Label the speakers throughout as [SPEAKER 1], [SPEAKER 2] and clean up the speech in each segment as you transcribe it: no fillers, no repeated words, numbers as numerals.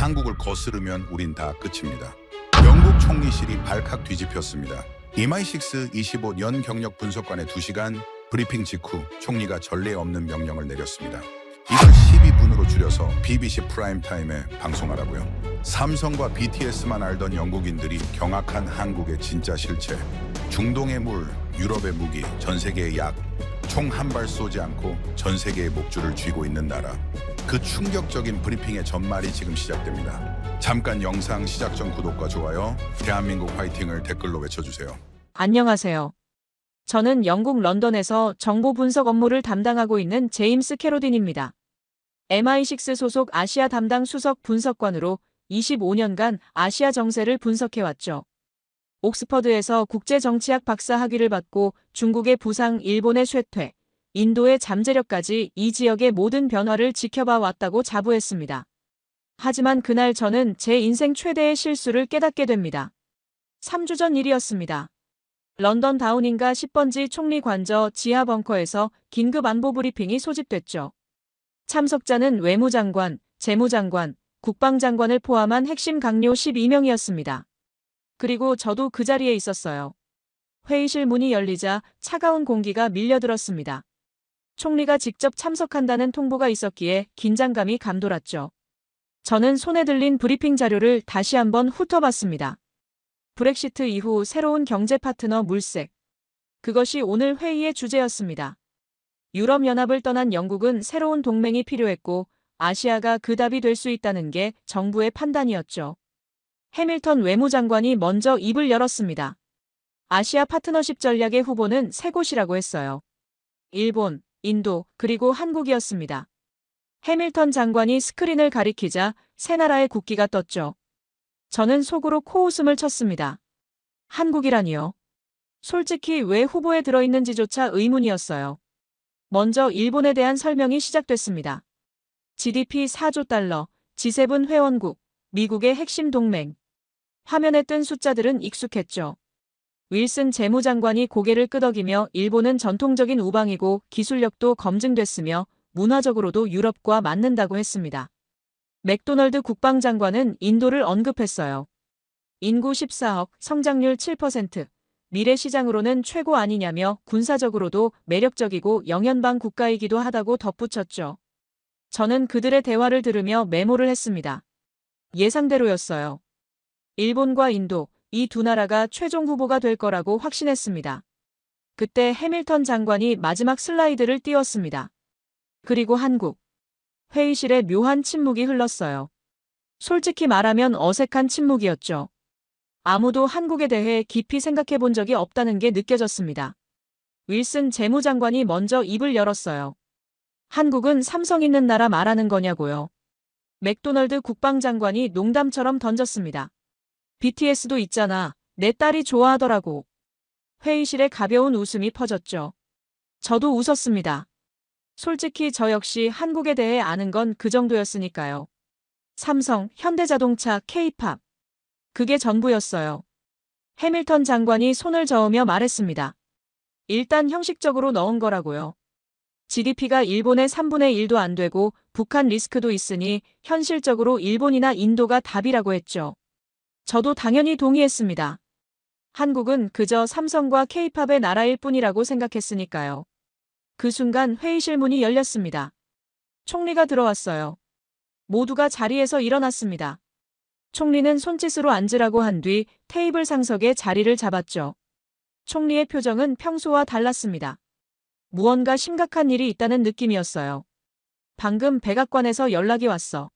[SPEAKER 1] 한국을 거스르면 우린 다 끝입니다. 영국 총리실이 발칵 뒤집혔습니다. MI6 25년 경력 분석관의 2시간 브리핑 직후 총리가 전례 없는 명령을 내렸습니다. 이걸 12분으로 줄여서 BBC 프라임타임에 방송하라고요. 삼성과 BTS만 알던 영국인들이 경악한 한국의 진짜 실체. 중동의 물, 유럽의 무기, 전 세계의 약. 총 한 발 쏘지 않고 전 세계의 목줄을 쥐고 있는 나라. 그 충격적인 브리핑의 전말이 지금 시작됩니다. 잠깐 영상 시작 전 구독과 좋아요, 대한민국 화이팅을 댓글로 외쳐주세요.
[SPEAKER 2] 안녕하세요. 저는 영국 런던에서 정보 분석 업무를 담당하고 있는 제임스 캐로딘입니다. MI6 소속 아시아 담당 수석 분석관으로 25년간 아시아 정세를 분석해왔죠. 옥스퍼드에서 국제정치학 박사 학위를 받고 중국의 부상, 일본의 쇠퇴, 인도의 잠재력까지 이 지역의 모든 변화를 지켜봐 왔다고 자부했습니다. 하지만 그날 저는 제 인생 최대의 실수를 깨닫게 됩니다. 3주 전 일이었습니다. 런던 다우닝가 10번지 총리 관저 지하 벙커에서 긴급 안보 브리핑이 소집됐죠. 참석자는 외무장관, 재무장관, 국방장관을 포함한 핵심 강요 12명이었습니다. 그리고 저도 그 자리에 있었어요. 회의실 문이 열리자 차가운 공기가 밀려들었습니다. 총리가 직접 참석한다는 통보가 있었기에 긴장감이 감돌았죠. 저는 손에 들린 브리핑 자료를 다시 한번 훑어봤습니다. 브렉시트 이후 새로운 경제 파트너 물색. 그것이 오늘 회의의 주제였습니다. 유럽연합을 떠난 영국은 새로운 동맹이 필요했고 아시아가 그 답이 될 수 있다는 게 정부의 판단이었죠. 해밀턴 외무장관이 먼저 입을 열었습니다. 아시아 파트너십 전략의 후보는 세 곳이라고 했어요. 일본, 인도, 그리고 한국이었습니다. 해밀턴 장관이 스크린을 가리키자 세 나라의 국기가 떴죠. 저는 속으로 코웃음을 쳤습니다. 한국이라니요. 솔직히 왜 후보에 들어있는지조차 의문이었어요. 먼저 일본에 대한 설명이 시작됐습니다. GDP 4조 달러, G7 회원국, 미국의 핵심 동맹. 화면에 뜬 숫자들은 익숙했죠. 윌슨 재무장관이 고개를 끄덕이며 일본은 전통적인 우방이고 기술력도 검증됐으며 문화적으로도 유럽과 맞는다고 했습니다. 맥도널드 국방장관은 인도를 언급했어요. 인구 14억, 성장률 7%, 미래 시장으로는 최고 아니냐며 군사적으로도 매력적이고 영연방 국가이기도 하다고 덧붙였죠. 저는 그들의 대화를 들으며 메모를 했습니다. 예상대로였어요. 일본과 인도, 이 두 나라가 최종 후보가 될 거라고 확신했습니다. 그때 해밀턴 장관이 마지막 슬라이드를 띄웠습니다. 그리고 한국. 회의실에 묘한 침묵이 흘렀어요. 솔직히 말하면 어색한 침묵이었죠. 아무도 한국에 대해 깊이 생각해 본 적이 없다는 게 느껴졌습니다. 윌슨 재무장관이 먼저 입을 열었어요. 한국은 삼성 있는 나라 말하는 거냐고요. 맥도널드 국방장관이 농담처럼 던졌습니다. BTS도 있잖아. 내 딸이 좋아하더라고. 회의실에 가벼운 웃음이 퍼졌죠. 저도 웃었습니다. 솔직히 저 역시 한국에 대해 아는 건 그 정도였으니까요. 삼성, 현대자동차, K-팝. 그게 전부였어요. 해밀턴 장관이 손을 저으며 말했습니다. 일단 형식적으로 넣은 거라고요. GDP가 일본의 3분의 1도 안 되고 북한 리스크도 있으니 현실적으로 일본이나 인도가 답이라고 했죠. 저도 당연히 동의했습니다. 한국은 그저 삼성과 K-팝의 나라일 뿐이라고 생각했으니까요. 그 순간 회의실 문이 열렸습니다. 총리가 들어왔어요. 모두가 자리에서 일어났습니다. 총리는 손짓으로 앉으라고 한 뒤 테이블 상석에 자리를 잡았죠. 총리의 표정은 평소와 달랐습니다. 무언가 심각한 일이 있다는 느낌이었어요. 방금 백악관에서 연락이 왔어.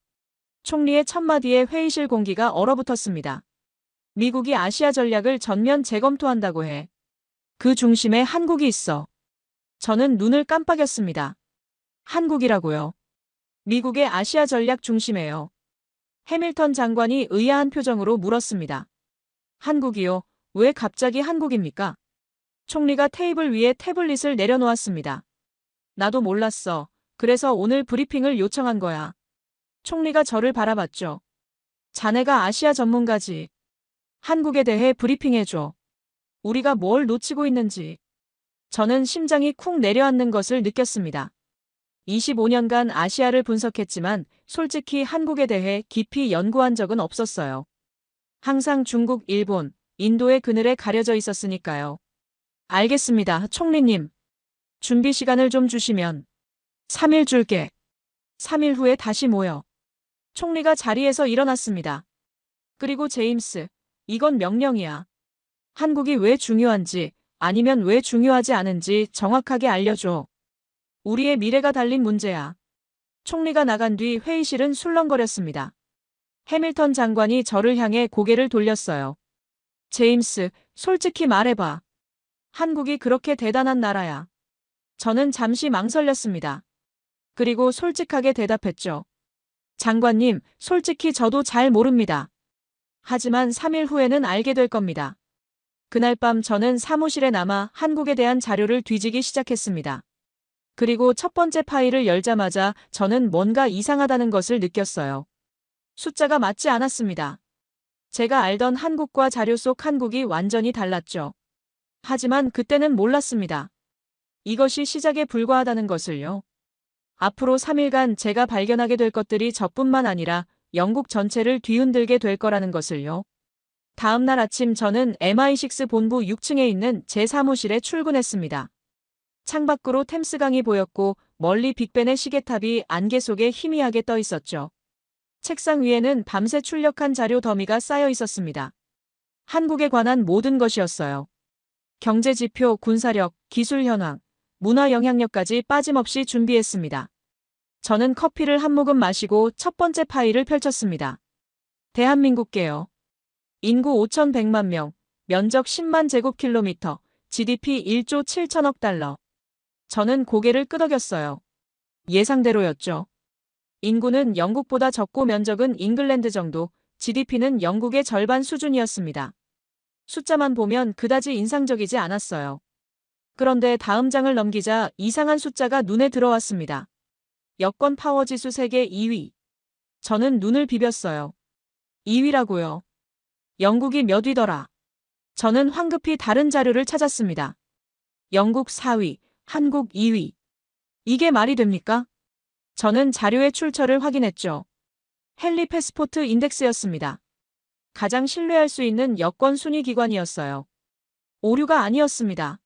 [SPEAKER 2] 총리의 첫마디에 회의실 공기가 얼어붙었습니다. 미국이 아시아 전략을 전면 재검토한다고 해. 그 중심에 한국이 있어. 저는 눈을 깜빡였습니다. 한국이라고요. 미국의 아시아 전략 중심에요. 해밀턴 장관이 의아한 표정으로 물었습니다. 한국이요? 왜 갑자기 한국입니까? 총리가 테이블 위에 태블릿을 내려놓았습니다. 나도 몰랐어. 그래서 오늘 브리핑을 요청한 거야. 총리가 저를 바라봤죠. 자네가 아시아 전문가지. 한국에 대해 브리핑해줘. 우리가 뭘 놓치고 있는지. 저는 심장이 쿵 내려앉는 것을 느꼈습니다. 25년간 아시아를 분석했지만 솔직히 한국에 대해 깊이 연구한 적은 없었어요. 항상 중국, 일본, 인도의 그늘에 가려져 있었으니까요. 알겠습니다, 총리님. 준비 시간을 좀 주시면. 3일 줄게. 3일 후에 다시 모여. 총리가 자리에서 일어났습니다. 그리고 제임스, 이건 명령이야. 한국이 왜 중요한지, 아니면 왜 중요하지 않은지 정확하게 알려줘. 우리의 미래가 달린 문제야. 총리가 나간 뒤 회의실은 술렁거렸습니다. 해밀턴 장관이 저를 향해 고개를 돌렸어요. 제임스, 솔직히 말해봐. 한국이 그렇게 대단한 나라야. 저는 잠시 망설였습니다. 그리고 솔직하게 대답했죠. 장관님, 솔직히 저도 잘 모릅니다. 하지만 3일 후에는 알게 될 겁니다. 그날 밤 저는 사무실에 남아 한국에 대한 자료를 뒤지기 시작했습니다. 그리고 첫 번째 파일을 열자마자 저는 뭔가 이상하다는 것을 느꼈어요. 숫자가 맞지 않았습니다. 제가 알던 한국과 자료 속 한국이 완전히 달랐죠. 하지만 그때는 몰랐습니다. 이것이 시작에 불과하다는 것을요. 앞으로 3일간 제가 발견하게 될 것들이 저뿐만 아니라 영국 전체를 뒤흔들게 될 거라는 것을요. 다음 날 아침 저는 MI6 본부 6층에 있는 제 사무실에 출근했습니다. 창밖으로 템스강이 보였고 멀리 빅벤의 시계탑이 안개 속에 희미하게 떠 있었죠. 책상 위에는 밤새 출력한 자료 더미가 쌓여 있었습니다. 한국에 관한 모든 것이었어요. 경제 지표, 군사력, 기술 현황, 문화 영향력까지 빠짐없이 준비했습니다. 저는 커피를 한 모금 마시고 첫 번째 파일을 펼쳤습니다. 대한민국계요. 인구 5,100만 명, 면적 10만 제곱킬로미터, GDP 1조 7천억 달러. 저는 고개를 끄덕였어요. 예상대로였죠. 인구는 영국보다 적고 면적은 잉글랜드 정도, GDP는 영국의 절반 수준이었습니다. 숫자만 보면 그다지 인상적이지 않았어요. 그런데 다음 장을 넘기자 이상한 숫자가 눈에 들어왔습니다. 여권 파워 지수 세계 2위. 저는 눈을 비볐어요. 2위라고요. 영국이 몇 위더라. 저는 황급히 다른 자료를 찾았습니다. 영국 4위, 한국 2위. 이게 말이 됩니까? 저는 자료의 출처를 확인했죠. 헨리 패스포트 인덱스였습니다. 가장 신뢰할 수 있는 여권 순위 기관이었어요. 오류가 아니었습니다.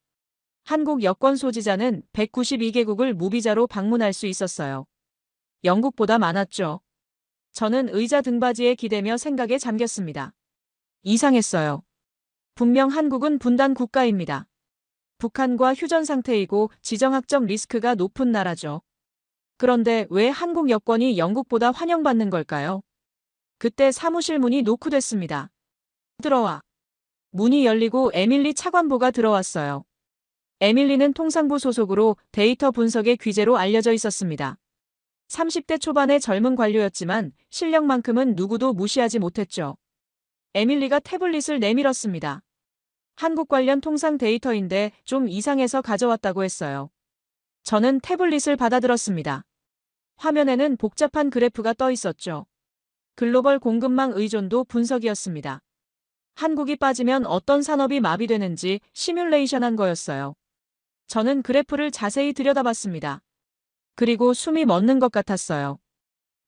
[SPEAKER 2] 한국 여권 소지자는 192개국을 무비자로 방문할 수 있었어요. 영국보다 많았죠. 저는 의자 등받이에 기대며 생각에 잠겼습니다. 이상했어요. 분명 한국은 분단 국가입니다. 북한과 휴전 상태이고 지정학적 리스크가 높은 나라죠. 그런데 왜 한국 여권이 영국보다 환영받는 걸까요? 그때 사무실 문이 노크됐습니다. 들어와. 문이 열리고 에밀리 차관보가 들어왔어요. 에밀리는 통상부 소속으로 데이터 분석의 귀재로 알려져 있었습니다. 30대 초반의 젊은 관료였지만 실력만큼은 누구도 무시하지 못했죠. 에밀리가 태블릿을 내밀었습니다. 한국 관련 통상 데이터인데 좀 이상해서 가져왔다고 했어요. 저는 태블릿을 받아들었습니다. 화면에는 복잡한 그래프가 떠 있었죠. 글로벌 공급망 의존도 분석이었습니다. 한국이 빠지면 어떤 산업이 마비되는지 시뮬레이션한 거였어요. 저는 그래프를 자세히 들여다봤습니다. 그리고 숨이 멎는 것 같았어요.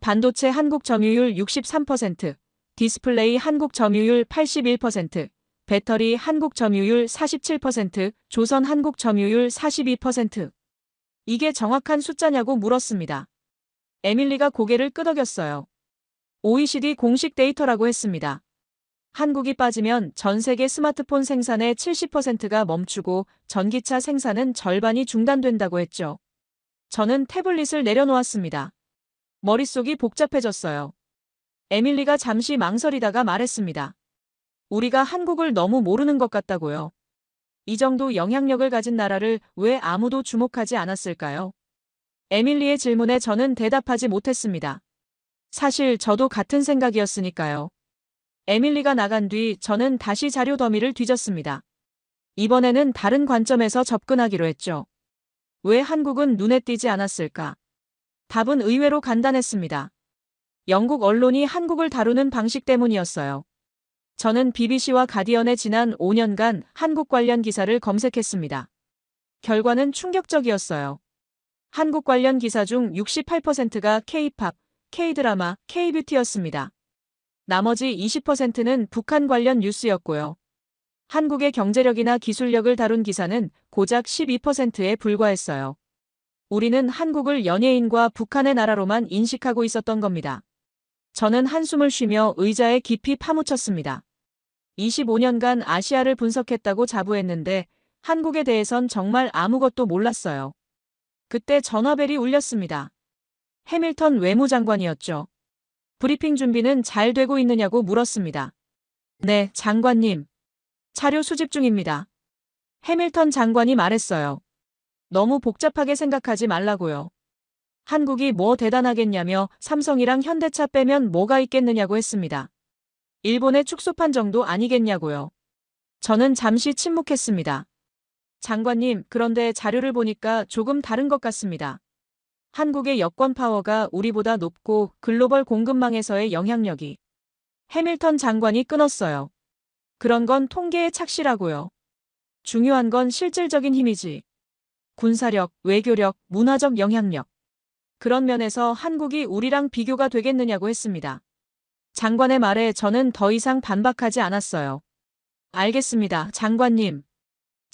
[SPEAKER 2] 반도체 한국 점유율 63%, 디스플레이 한국 점유율 81%, 배터리 한국 점유율 47%, 조선 한국 점유율 42%. 이게 정확한 숫자냐고 물었습니다. 에밀리가 고개를 끄덕였어요. OECD 공식 데이터라고 했습니다. 한국이 빠지면 전 세계 스마트폰 생산의 70%가 멈추고 전기차 생산은 절반이 중단된다고 했죠. 저는 태블릿을 내려놓았습니다. 머릿속이 복잡해졌어요. 에밀리가 잠시 망설이다가 말했습니다. 우리가 한국을 너무 모르는 것 같다고요. 이 정도 영향력을 가진 나라를 왜 아무도 주목하지 않았을까요? 에밀리의 질문에 저는 대답하지 못했습니다. 사실 저도 같은 생각이었으니까요. 에밀리가 나간 뒤 저는 다시 자료 더미를 뒤졌습니다. 이번에는 다른 관점에서 접근하기로 했죠. 왜 한국은 눈에 띄지 않았을까? 답은 의외로 간단했습니다. 영국 언론이 한국을 다루는 방식 때문이었어요. 저는 BBC와 가디언의 지난 5년간 한국 관련 기사를 검색했습니다. 결과는 충격적이었어요. 한국 관련 기사 중 68%가 K-팝, K-드라마, K-뷰티였습니다. 나머지 20%는 북한 관련 뉴스였고요. 한국의 경제력이나 기술력을 다룬 기사는 고작 12%에 불과했어요. 우리는 한국을 연예인과 북한의 나라로만 인식하고 있었던 겁니다. 저는 한숨을 쉬며 의자에 깊이 파묻혔습니다. 25년간 아시아를 분석했다고 자부했는데 한국에 대해선 정말 아무것도 몰랐어요. 그때 전화벨이 울렸습니다. 해밀턴 외무장관이었죠. 브리핑 준비는 잘 되고 있느냐고 물었습니다. 네, 장관님. 자료 수집 중입니다. 해밀턴 장관이 말했어요. 너무 복잡하게 생각하지 말라고요. 한국이 뭐 대단하겠냐며 삼성이랑 현대차 빼면 뭐가 있겠느냐고 했습니다. 일본의 축소판 정도 아니겠냐고요. 저는 잠시 침묵했습니다. 장관님, 그런데 자료를 보니까 조금 다른 것 같습니다. 한국의 여권 파워가 우리보다 높고 글로벌 공급망에서의 영향력이. 해밀턴 장관이 끊었어요. 그런 건 통계에 착실하고요. 중요한 건 실질적인 힘이지. 군사력, 외교력, 문화적 영향력. 그런 면에서 한국이 우리랑 비교가 되겠느냐고 했습니다. 장관의 말에 저는 더 이상 반박하지 않았어요. 알겠습니다, 장관님.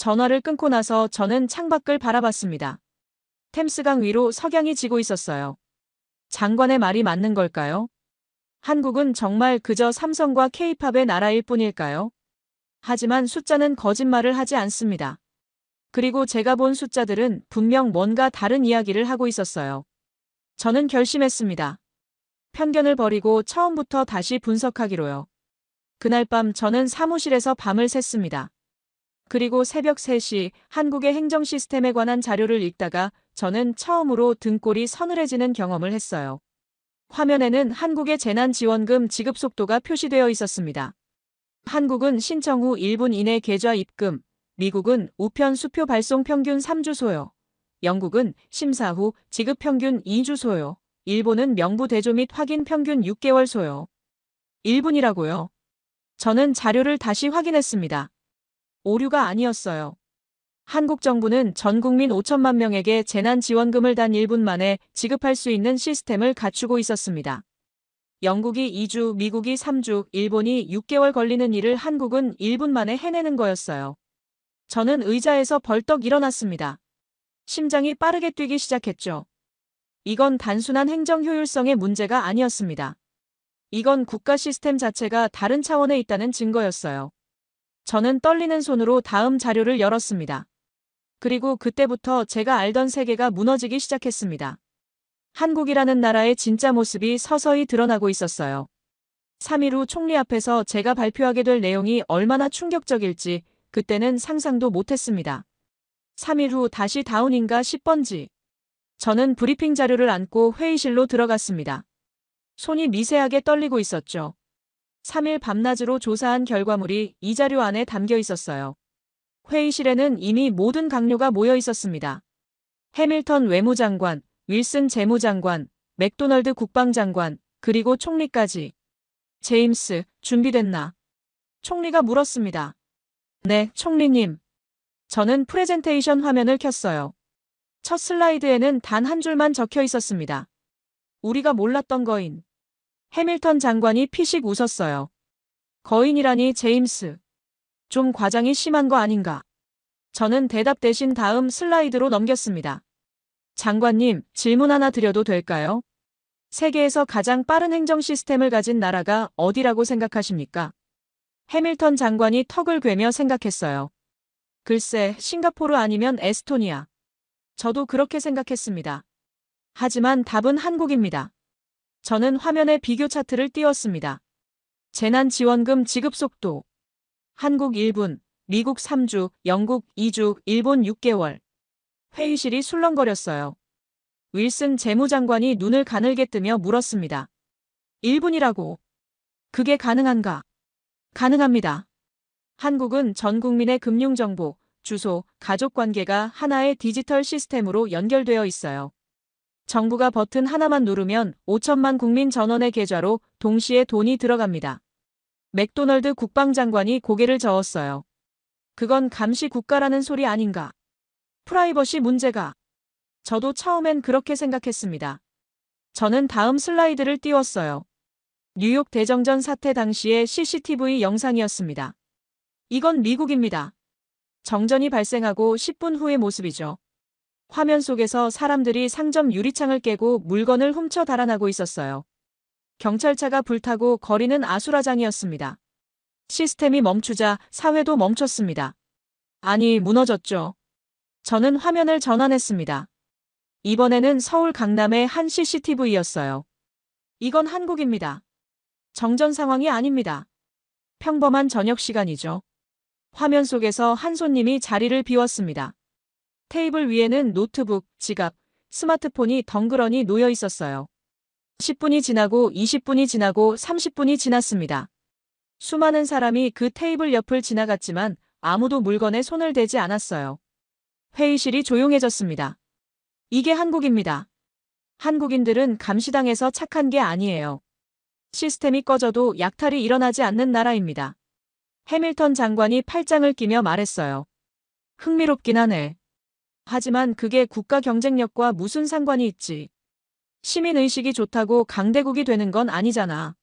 [SPEAKER 2] 전화를 끊고 나서 저는 창밖을 바라봤습니다. 템스강 위로 석양이 지고 있었어요. 장관의 말이 맞는 걸까요? 한국은 정말 그저 삼성과 K-팝의 나라일 뿐일까요? 하지만 숫자는 거짓말을 하지 않습니다. 그리고 제가 본 숫자들은 분명 뭔가 다른 이야기를 하고 있었어요. 저는 결심했습니다. 편견을 버리고 처음부터 다시 분석하기로요. 그날 밤 저는 사무실에서 밤을 샜습니다. 그리고 새벽 3시 한국의 행정 시스템에 관한 자료를 읽다가 저는 처음으로 등골이 서늘해지는 경험을 했어요. 화면에는 한국의 재난지원금 지급 속도가 표시되어 있었습니다. 한국은 신청 후 1분 이내 계좌 입금, 미국은 우편 수표 발송 평균 3주 소요, 영국은 심사 후 지급 평균 2주 소요, 일본은 명부 대조 및 확인 평균 6개월 소요. 1분이라고요. 저는 자료를 다시 확인했습니다. 오류가 아니었어요. 한국 정부는 전 국민 5천만 명에게 재난지원금을 단 1분 만에 지급할 수 있는 시스템을 갖추고 있었습니다. 영국이 2주, 미국이 3주, 일본이 6개월 걸리는 일을 한국은 1분 만에 해내는 거였어요. 저는 의자에서 벌떡 일어났습니다. 심장이 빠르게 뛰기 시작했죠. 이건 단순한 행정 효율성의 문제가 아니었습니다. 이건 국가 시스템 자체가 다른 차원에 있다는 증거였어요. 저는 떨리는 손으로 다음 자료를 열었습니다. 그리고 그때부터 제가 알던 세계가 무너지기 시작했습니다. 한국이라는 나라의 진짜 모습이 서서히 드러나고 있었어요. 3일 후 총리 앞에서 제가 발표하게 될 내용이 얼마나 충격적일지 그때는 상상도 못했습니다. 3일 후 다시 다운인가 10번지. 저는 브리핑 자료를 안고 회의실로 들어갔습니다. 손이 미세하게 떨리고 있었죠. 3일 밤낮으로 조사한 결과물이 이 자료 안에 담겨 있었어요. 회의실에는 이미 모든 강요가 모여 있었습니다. 해밀턴 외무장관, 윌슨 재무장관, 맥도널드 국방장관, 그리고 총리까지. 제임스, 준비됐나? 총리가 물었습니다. 네, 총리님. 저는 프레젠테이션 화면을 켰어요. 첫 슬라이드에는 단 한 줄만 적혀 있었습니다. 우리가 몰랐던 거인. 해밀턴 장관이 피식 웃었어요. 거인이라니 제임스. 좀 과장이 심한 거 아닌가? 저는 대답 대신 다음 슬라이드로 넘겼습니다. 장관님, 질문 하나 드려도 될까요? 세계에서 가장 빠른 행정 시스템을 가진 나라가 어디라고 생각하십니까? 해밀턴 장관이 턱을 괴며 생각했어요. 글쎄, 싱가포르 아니면 에스토니아. 저도 그렇게 생각했습니다. 하지만 답은 한국입니다. 저는 화면에 비교 차트를 띄웠습니다. 재난지원금 지급 속도. 한국 1분, 미국 3주, 영국 2주, 일본 6개월. 회의실이 술렁거렸어요. 윌슨 재무장관이 눈을 가늘게 뜨며 물었습니다. 1분이라고. 그게 가능한가? 가능합니다. 한국은 전 국민의 금융정보, 주소, 가족관계가 하나의 디지털 시스템으로 연결되어 있어요. 정부가 버튼 하나만 누르면 5천만 국민 전원의 계좌로 동시에 돈이 들어갑니다. 맥도널드 국방장관이 고개를 저었어요. 그건 감시 국가라는 소리 아닌가? 프라이버시 문제가. 저도 처음엔 그렇게 생각했습니다. 저는 다음 슬라이드를 띄웠어요. 뉴욕 대정전 사태 당시의 CCTV 영상이었습니다. 이건 미국입니다. 정전이 발생하고 10분 후의 모습이죠. 화면 속에서 사람들이 상점 유리창을 깨고 물건을 훔쳐 달아나고 있었어요. 경찰차가 불타고 거리는 아수라장이었습니다. 시스템이 멈추자 사회도 멈췄습니다. 아니, 무너졌죠. 저는 화면을 전환했습니다. 이번에는 서울 강남의 한 CCTV였어요. 이건 한국입니다. 정전 상황이 아닙니다. 평범한 저녁 시간이죠. 화면 속에서 한 손님이 자리를 비웠습니다. 테이블 위에는 노트북, 지갑, 스마트폰이 덩그러니 놓여 있었어요. 10분이 지나고 20분이 지나고 30분이 지났습니다. 수많은 사람이 그 테이블 옆을 지나갔지만 아무도 물건에 손을 대지 않았어요. 회의실이 조용해졌습니다. 이게 한국입니다. 한국인들은 감시당해서 착한 게 아니에요. 시스템이 꺼져도 약탈이 일어나지 않는 나라입니다. 해밀턴 장관이 팔짱을 끼며 말했어요. 흥미롭긴 하네. 하지만 그게 국가 경쟁력과 무슨 상관이 있지. 시민의식이 좋다고 강대국이 되는 건 아니잖아.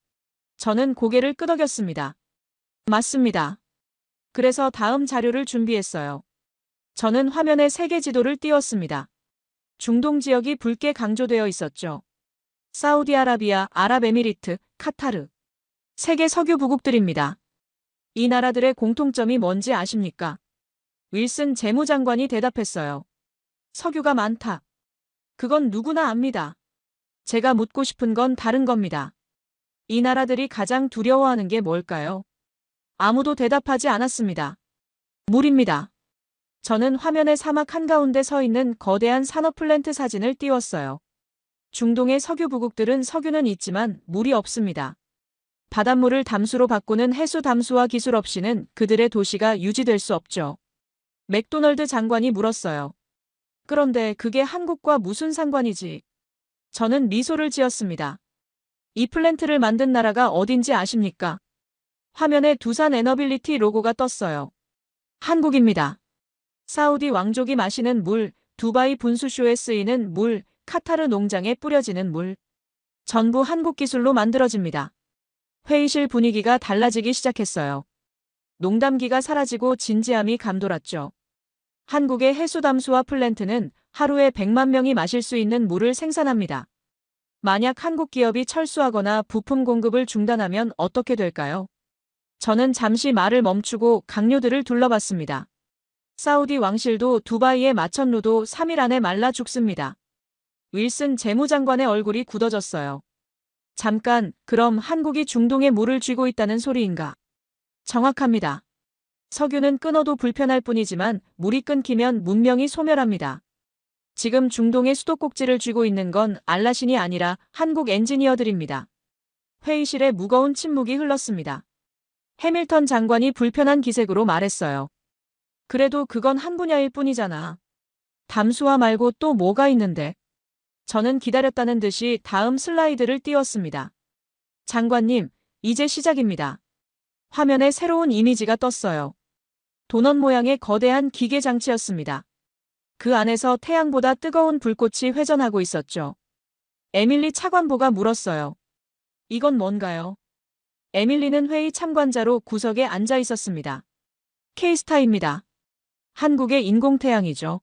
[SPEAKER 2] 저는 고개를 끄덕였습니다. 맞습니다. 그래서 다음 자료를 준비했어요. 저는 화면에 세계 지도를 띄웠습니다. 중동 지역이 붉게 강조되어 있었죠. 사우디아라비아, 아랍에미리트, 카타르. 세계 석유 부국들입니다. 이 나라들의 공통점이 뭔지 아십니까? 윌슨 재무장관이 대답했어요. 석유가 많다. 그건 누구나 압니다. 제가 묻고 싶은 건 다른 겁니다. 이 나라들이 가장 두려워하는 게 뭘까요? 아무도 대답하지 않았습니다. 물입니다. 저는 화면의 사막 한가운데 서 있는 거대한 산업 플랜트 사진을 띄웠어요. 중동의 석유 부국들은 석유는 있지만 물이 없습니다. 바닷물을 담수로 바꾸는 해수 담수화 기술 없이는 그들의 도시가 유지될 수 없죠. 맥도널드 장관이 물었어요. 그런데 그게 한국과 무슨 상관이지? 저는 미소를 지었습니다. 이 플랜트를 만든 나라가 어딘지 아십니까? 화면에 두산 에너빌리티 로고가 떴어요. 한국입니다. 사우디 왕족이 마시는 물, 두바이 분수쇼에 쓰이는 물, 카타르 농장에 뿌려지는 물. 전부 한국 기술로 만들어집니다. 회의실 분위기가 달라지기 시작했어요. 농담기가 사라지고 진지함이 감돌았죠. 한국의 해수담수화 플랜트는 하루에 100만 명이 마실 수 있는 물을 생산합니다. 만약 한국 기업이 철수하거나 부품 공급을 중단하면 어떻게 될까요? 저는 잠시 말을 멈추고 강요들을 둘러봤습니다. 사우디 왕실도 두바이의 마천루도 3일 안에 말라 죽습니다. 윌슨 재무장관의 얼굴이 굳어졌어요. 잠깐, 그럼 한국이 중동에 물을 쥐고 있다는 소리인가? 정확합니다. 석유는 끊어도 불편할 뿐이지만 물이 끊기면 문명이 소멸합니다. 지금 중동의 수도꼭지를 쥐고 있는 건 알라신이 아니라 한국 엔지니어들입니다. 회의실에 무거운 침묵이 흘렀습니다. 해밀턴 장관이 불편한 기색으로 말했어요. 그래도 그건 한 분야일 뿐이잖아. 담수화 말고 또 뭐가 있는데? 저는 기다렸다는 듯이 다음 슬라이드를 띄웠습니다. 장관님, 이제 시작입니다. 화면에 새로운 이미지가 떴어요. 도넛 모양의 거대한 기계 장치였습니다. 그 안에서 태양보다 뜨거운 불꽃이 회전하고 있었죠. 에밀리 차관보가 물었어요. 이건 뭔가요? 에밀리는 회의 참관자로 구석에 앉아 있었습니다. 케이스타입니다. 한국의 인공태양이죠.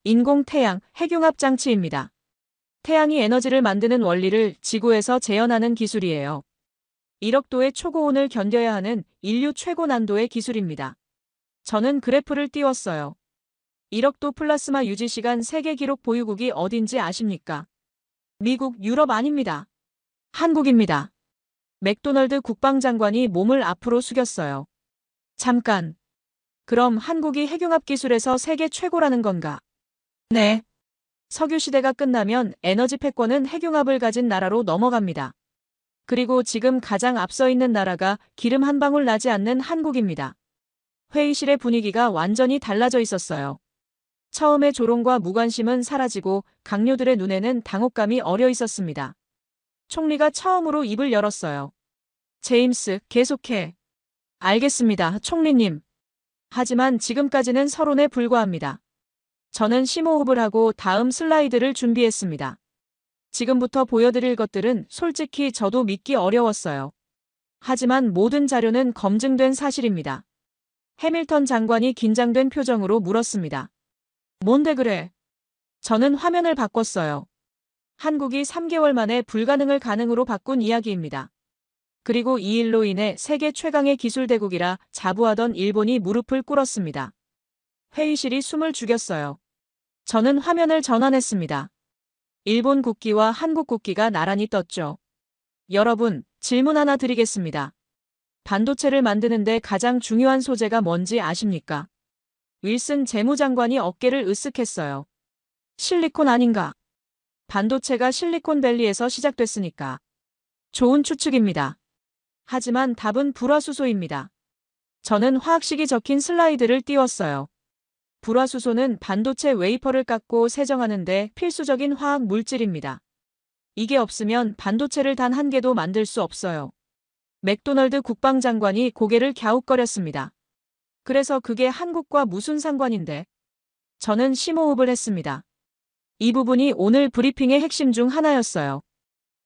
[SPEAKER 2] 인공태양, 핵융합 장치입니다. 태양이 에너지를 만드는 원리를 지구에서 재현하는 기술이에요. 1억 도의 초고온을 견뎌야 하는 인류 최고 난도의 기술입니다. 저는 그래프를 띄웠어요. 1억 도 플라스마 유지 시간 세계 기록 보유국이 어딘지 아십니까? 미국, 유럽 아닙니다. 한국입니다. 맥도널드 국방장관이 몸을 앞으로 숙였어요. 잠깐. 그럼 한국이 핵융합 기술에서 세계 최고라는 건가? 네. 석유 시대가 끝나면 에너지 패권은 핵융합을 가진 나라로 넘어갑니다. 그리고 지금 가장 앞서 있는 나라가 기름 한 방울 나지 않는 한국입니다. 회의실의 분위기가 완전히 달라져 있었어요. 처음의 조롱과 무관심은 사라지고 강요들의 눈에는 당혹감이 어려 있었습니다. 총리가 처음으로 입을 열었어요. 제임스, 계속해. 알겠습니다, 총리님. 하지만 지금까지는 서론에 불과합니다. 저는 심호흡을 하고 다음 슬라이드를 준비했습니다. 지금부터 보여드릴 것들은 솔직히 저도 믿기 어려웠어요. 하지만 모든 자료는 검증된 사실입니다. 해밀턴 장관이 긴장된 표정으로 물었습니다. 뭔데 그래? 저는 화면을 바꿨어요. 한국이 3개월 만에 불가능을 가능으로 바꾼 이야기입니다. 그리고 이 일로 인해 세계 최강의 기술 대국이라 자부하던 일본이 무릎을 꿇었습니다. 회의실이 숨을 죽였어요. 저는 화면을 전환했습니다. 일본 국기와 한국 국기가 나란히 떴죠. 여러분, 질문 하나 드리겠습니다. 반도체를 만드는데 가장 중요한 소재가 뭔지 아십니까? 윌슨 재무장관이 어깨를 으쓱했어요. 실리콘 아닌가? 반도체가 실리콘밸리에서 시작됐으니까. 좋은 추측입니다. 하지만 답은 불화수소입니다. 저는 화학식이 적힌 슬라이드를 띄웠어요. 불화수소는 반도체 웨이퍼를 깎고 세정하는데 필수적인 화학 물질입니다. 이게 없으면 반도체를 단 한 개도 만들 수 없어요. 맥도널드 국방장관이 고개를 갸웃거렸습니다. 그래서 그게 한국과 무슨 상관인데? 저는 심호흡을 했습니다. 이 부분이 오늘 브리핑의 핵심 중 하나였어요.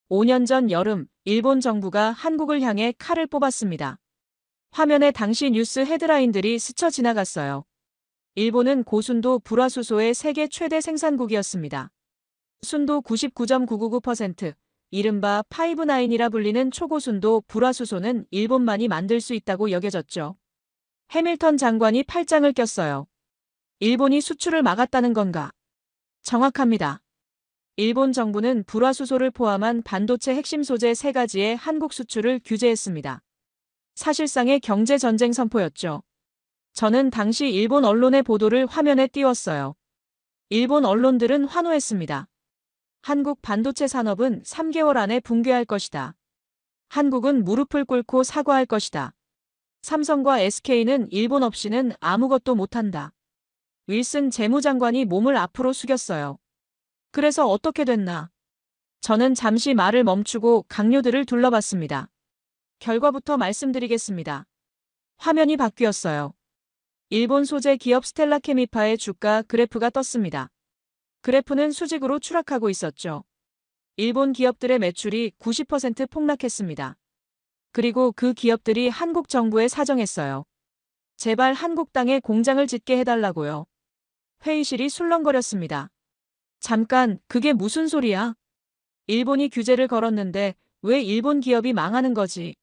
[SPEAKER 2] 5년 전 여름, 일본 정부가 한국을 향해 칼을 뽑았습니다. 화면에 당시 뉴스 헤드라인들이 스쳐 지나갔어요. 일본은 고순도 불화수소의 세계 최대 생산국이었습니다. 순도 99.999%, 이른바 5-9이라 불리는 초고순도 불화수소는 일본만이 만들 수 있다고 여겨졌죠. 해밀턴 장관이 팔짱을 꼈어요. 일본이 수출을 막았다는 건가? 정확합니다. 일본 정부는 불화수소를 포함한 반도체 핵심 소재 3가지의 한국 수출을 규제했습니다. 사실상의 경제전쟁 선포였죠. 저는 당시 일본 언론의 보도를 화면에 띄웠어요. 일본 언론들은 환호했습니다. 한국 반도체 산업은 3개월 안에 붕괴할 것이다. 한국은 무릎을 꿇고 사과할 것이다. 삼성과 SK는 일본 없이는 아무것도 못한다. 윌슨 재무장관이 몸을 앞으로 숙였어요. 그래서 어떻게 됐나? 저는 잠시 말을 멈추고 강요들을 둘러봤습니다. 결과부터 말씀드리겠습니다. 화면이 바뀌었어요. 일본 소재 기업 스텔라케미파의 주가 그래프가 떴습니다. 그래프는 수직으로 추락하고 있었죠. 일본 기업들의 매출이 90% 폭락했습니다. 그리고 그 기업들이 한국 정부에 사정했어요. 제발 한국 땅에 공장을 짓게 해달라고요. 회의실이 술렁거렸습니다. 잠깐, 그게 무슨 소리야? 일본이 규제를 걸었는데 왜 일본 기업이 망하는 거지?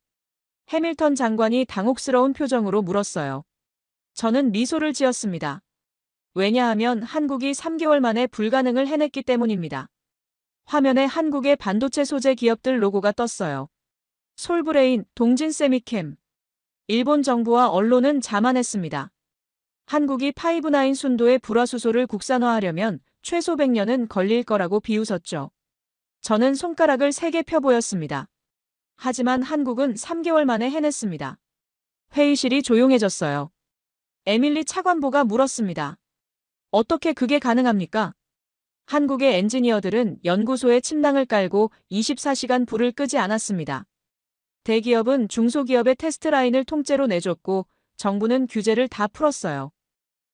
[SPEAKER 2] 해밀턴 장관이 당혹스러운 표정으로 물었어요. 저는 미소를 지었습니다. 왜냐하면 한국이 3개월 만에 불가능을 해냈기 때문입니다. 화면에 한국의 반도체 소재 기업들 로고가 떴어요. 솔브레인, 동진세미캠. 일본 정부와 언론은 자만했습니다. 한국이 5-9 순도의 불화수소를 국산화하려면 최소 100년은 걸릴 거라고 비웃었죠. 저는 손가락을 3개 펴보였습니다. 하지만 한국은 3개월 만에 해냈습니다. 회의실이 조용해졌어요. 에밀리 차관보가 물었습니다. 어떻게 그게 가능합니까? 한국의 엔지니어들은 연구소에 침낭을 깔고 24시간 불을 끄지 않았습니다. 대기업은 중소기업의 테스트 라인을 통째로 내줬고 정부는 규제를 다 풀었어요.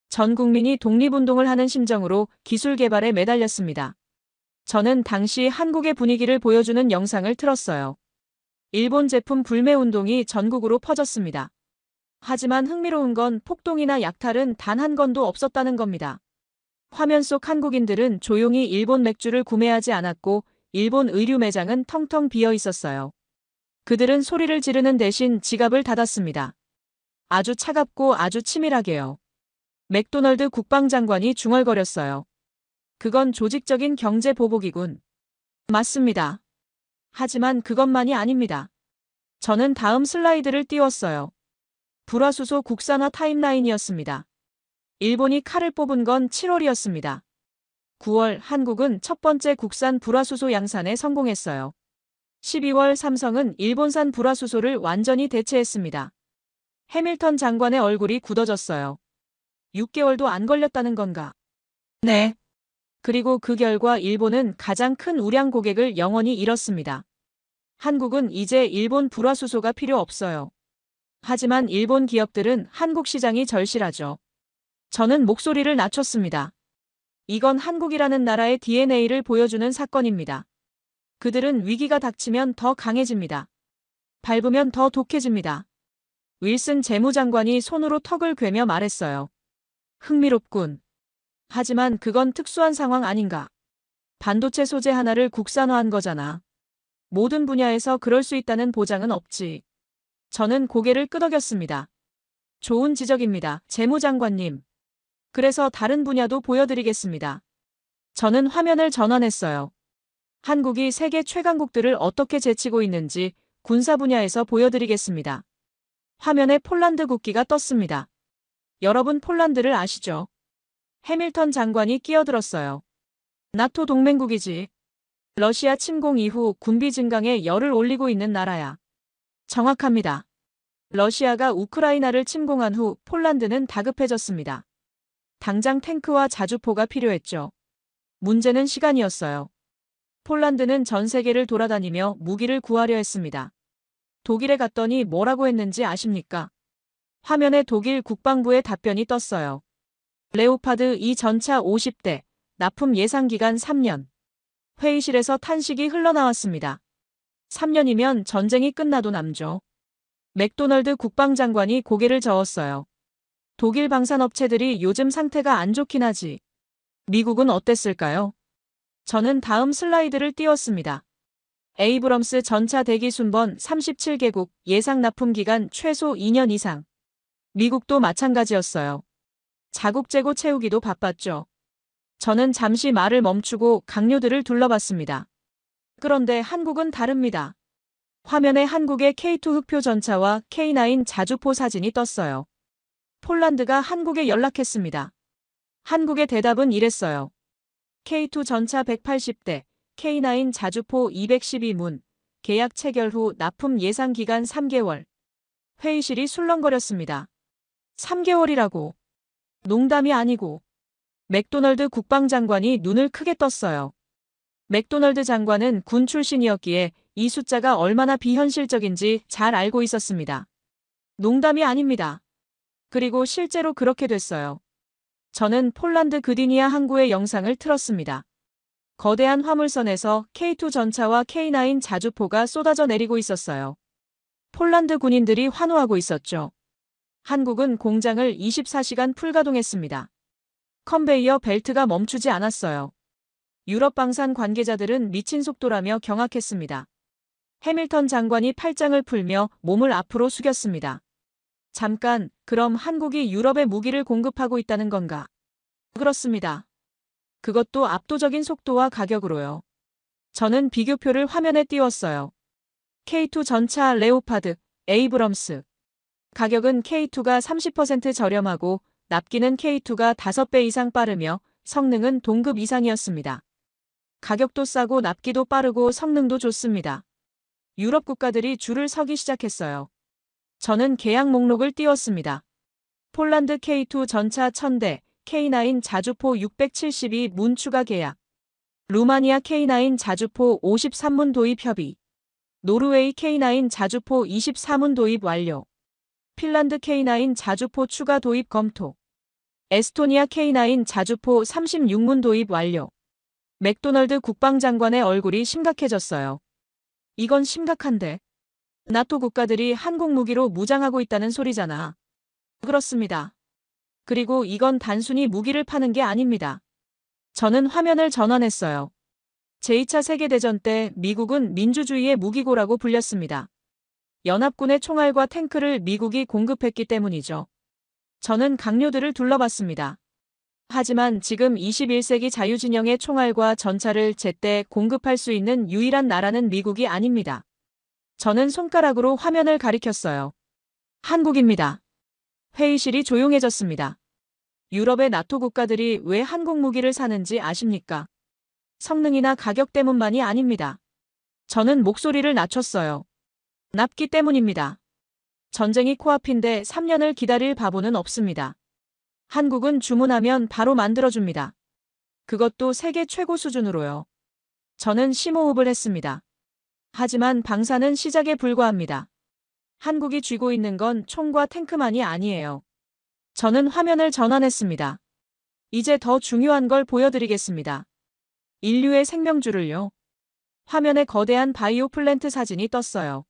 [SPEAKER 2] 전 국민이 독립운동을 하는 심정으로 기술 개발에 매달렸습니다. 저는 당시 한국의 분위기를 보여주는 영상을 틀었어요. 일본 제품 불매운동이 전국으로 퍼졌습니다. 하지만 흥미로운 건 폭동이나 약탈은 단 한 건도 없었다는 겁니다. 화면 속 한국인들은 조용히 일본 맥주를 구매하지 않았고 일본 의류 매장은 텅텅 비어 있었어요. 그들은 소리를 지르는 대신 지갑을 닫았습니다. 아주 차갑고 아주 치밀하게요. 맥도널드 국방장관이 중얼거렸어요. 그건 조직적인 경제 보복이군. 맞습니다. 하지만 그것만이 아닙니다. 저는 다음 슬라이드를 띄웠어요. 불화수소 국산화 타임라인이었습니다. 일본이 칼을 뽑은 건 7월이었습니다. 9월 한국은 첫 번째 국산 불화수소 양산에 성공했어요. 12월 삼성은 일본산 불화수소를 완전히 대체했습니다. 해밀턴 장관의 얼굴이 굳어졌어요. 6개월도 안 걸렸다는 건가? 네. 그리고 그 결과 일본은 가장 큰 우량 고객을 영원히 잃었습니다. 한국은 이제 일본 불화수소가 필요 없어요. 하지만 일본 기업들은 한국 시장이 절실하죠. 저는 목소리를 낮췄습니다. 이건 한국이라는 나라의 DNA를 보여주는 사건입니다. 그들은 위기가 닥치면 더 강해집니다. 밟으면 더 독해집니다. 윌슨 재무장관이 손으로 턱을 괴며 말했어요. 흥미롭군. 하지만 그건 특수한 상황 아닌가? 반도체 소재 하나를 국산화한 거잖아. 모든 분야에서 그럴 수 있다는 보장은 없지. 저는 고개를 끄덕였습니다. 좋은 지적입니다, 재무장관님. 그래서 다른 분야도 보여드리겠습니다. 저는 화면을 전환했어요. 한국이 세계 최강국들을 어떻게 제치고 있는지 군사 분야에서 보여드리겠습니다. 화면에 폴란드 국기가 떴습니다. 여러분 폴란드를 아시죠? 해밀턴 장관이 끼어들었어요. 나토 동맹국이지. 러시아 침공 이후 군비 증강에 열을 올리고 있는 나라야. 정확합니다. 러시아가 우크라이나를 침공한 후 폴란드는 다급해졌습니다. 당장 탱크와 자주포가 필요했죠. 문제는 시간이었어요. 폴란드는 전 세계를 돌아다니며 무기를 구하려 했습니다. 독일에 갔더니 뭐라고 했는지 아십니까? 화면에 독일 국방부의 답변이 떴어요. 레오파드 2 전차 50대, 납품 예상 기간 3년. 회의실에서 탄식이 흘러나왔습니다. 3년이면 전쟁이 끝나도 남죠. 맥도널드 국방장관이 고개를 저었어요. 독일 방산업체들이 요즘 상태가 안 좋긴 하지. 미국은 어땠을까요? 저는 다음 슬라이드를 띄웠습니다. 에이브럼스 전차 대기 순번 37개국, 예상 납품 기간 최소 2년 이상. 미국도 마찬가지였어요. 자국 재고 채우기도 바빴죠. 저는 잠시 말을 멈추고 강요들을 둘러봤습니다. 그런데 한국은 다릅니다. 화면에 한국의 K2 흑표 전차와 K9 자주포 사진이 떴어요. 폴란드가 한국에 연락했습니다. 한국의 대답은 이랬어요. K2 전차 180대, K9 자주포 212문, 계약 체결 후 납품 예상 기간 3개월. 회의실이 술렁거렸습니다. 3개월이라고. 농담이 아니고. 맥도널드 국방장관이 눈을 크게 떴어요. 맥도널드 장관은 군 출신이었기에 이 숫자가 얼마나 비현실적인지 잘 알고 있었습니다. 농담이 아닙니다. 그리고 실제로 그렇게 됐어요. 저는 폴란드 그디니아 항구의 영상을 틀었습니다. 거대한 화물선에서 K2 전차와 K9 자주포가 쏟아져 내리고 있었어요. 폴란드 군인들이 환호하고 있었죠. 한국은 공장을 24시간 풀가동했습니다. 컨베이어 벨트가 멈추지 않았어요. 유럽 방산 관계자들은 미친 속도라며 경악했습니다. 해밀턴 장관이 팔짱을 풀며 몸을 앞으로 숙였습니다. 잠깐, 그럼 한국이 유럽에 무기를 공급하고 있다는 건가? 그렇습니다. 그것도 압도적인 속도와 가격으로요. 저는 비교표를 화면에 띄웠어요. K2 전차 레오파드, 에이브럼스. 가격은 K2가 30% 저렴하고 납기는 K2가 5배 이상 빠르며 성능은 동급 이상이었습니다. 가격도 싸고 납기도 빠르고 성능도 좋습니다. 유럽 국가들이 줄을 서기 시작했어요. 저는 계약 목록을 띄웠습니다. 폴란드 K2 전차 1000대, K9 자주포 672문 추가 계약. 루마니아 K9 자주포 53문 도입 협의. 노르웨이 K9 자주포 24문 도입 완료. 핀란드 K9 자주포 추가 도입 검토. 에스토니아 K9 자주포 36문 도입 완료. 맥도널드 국방장관의 얼굴이 심각해졌어요. 이건 심각한데. 나토 국가들이 한국 무기로 무장하고 있다는 소리잖아. 그렇습니다. 그리고 이건 단순히 무기를 파는 게 아닙니다. 저는 화면을 전환했어요. 제2차 세계대전 때 미국은 민주주의의 무기고라고 불렸습니다. 연합군의 총알과 탱크를 미국이 공급했기 때문이죠. 저는 강요들을 둘러봤습니다. 하지만 지금 21세기 자유진영의 총알과 전차를 제때 공급할 수 있는 유일한 나라는 미국이 아닙니다. 저는 손가락으로 화면을 가리켰어요. 한국입니다. 회의실이 조용해졌습니다. 유럽의 나토 국가들이 왜 한국 무기를 사는지 아십니까? 성능이나 가격 때문만이 아닙니다. 저는 목소리를 낮췄어요. 납기 때문입니다. 전쟁이 코앞인데 3년을 기다릴 바보는 없습니다. 한국은 주문하면 바로 만들어줍니다. 그것도 세계 최고 수준으로요. 저는 심호흡을 했습니다. 하지만 방사는 시작에 불과합니다. 한국이 쥐고 있는 건 총과 탱크만이 아니에요. 저는 화면을 전환했습니다. 이제 더 중요한 걸 보여드리겠습니다. 인류의 생명줄을요. 화면에 거대한 바이오 플랜트 사진이 떴어요.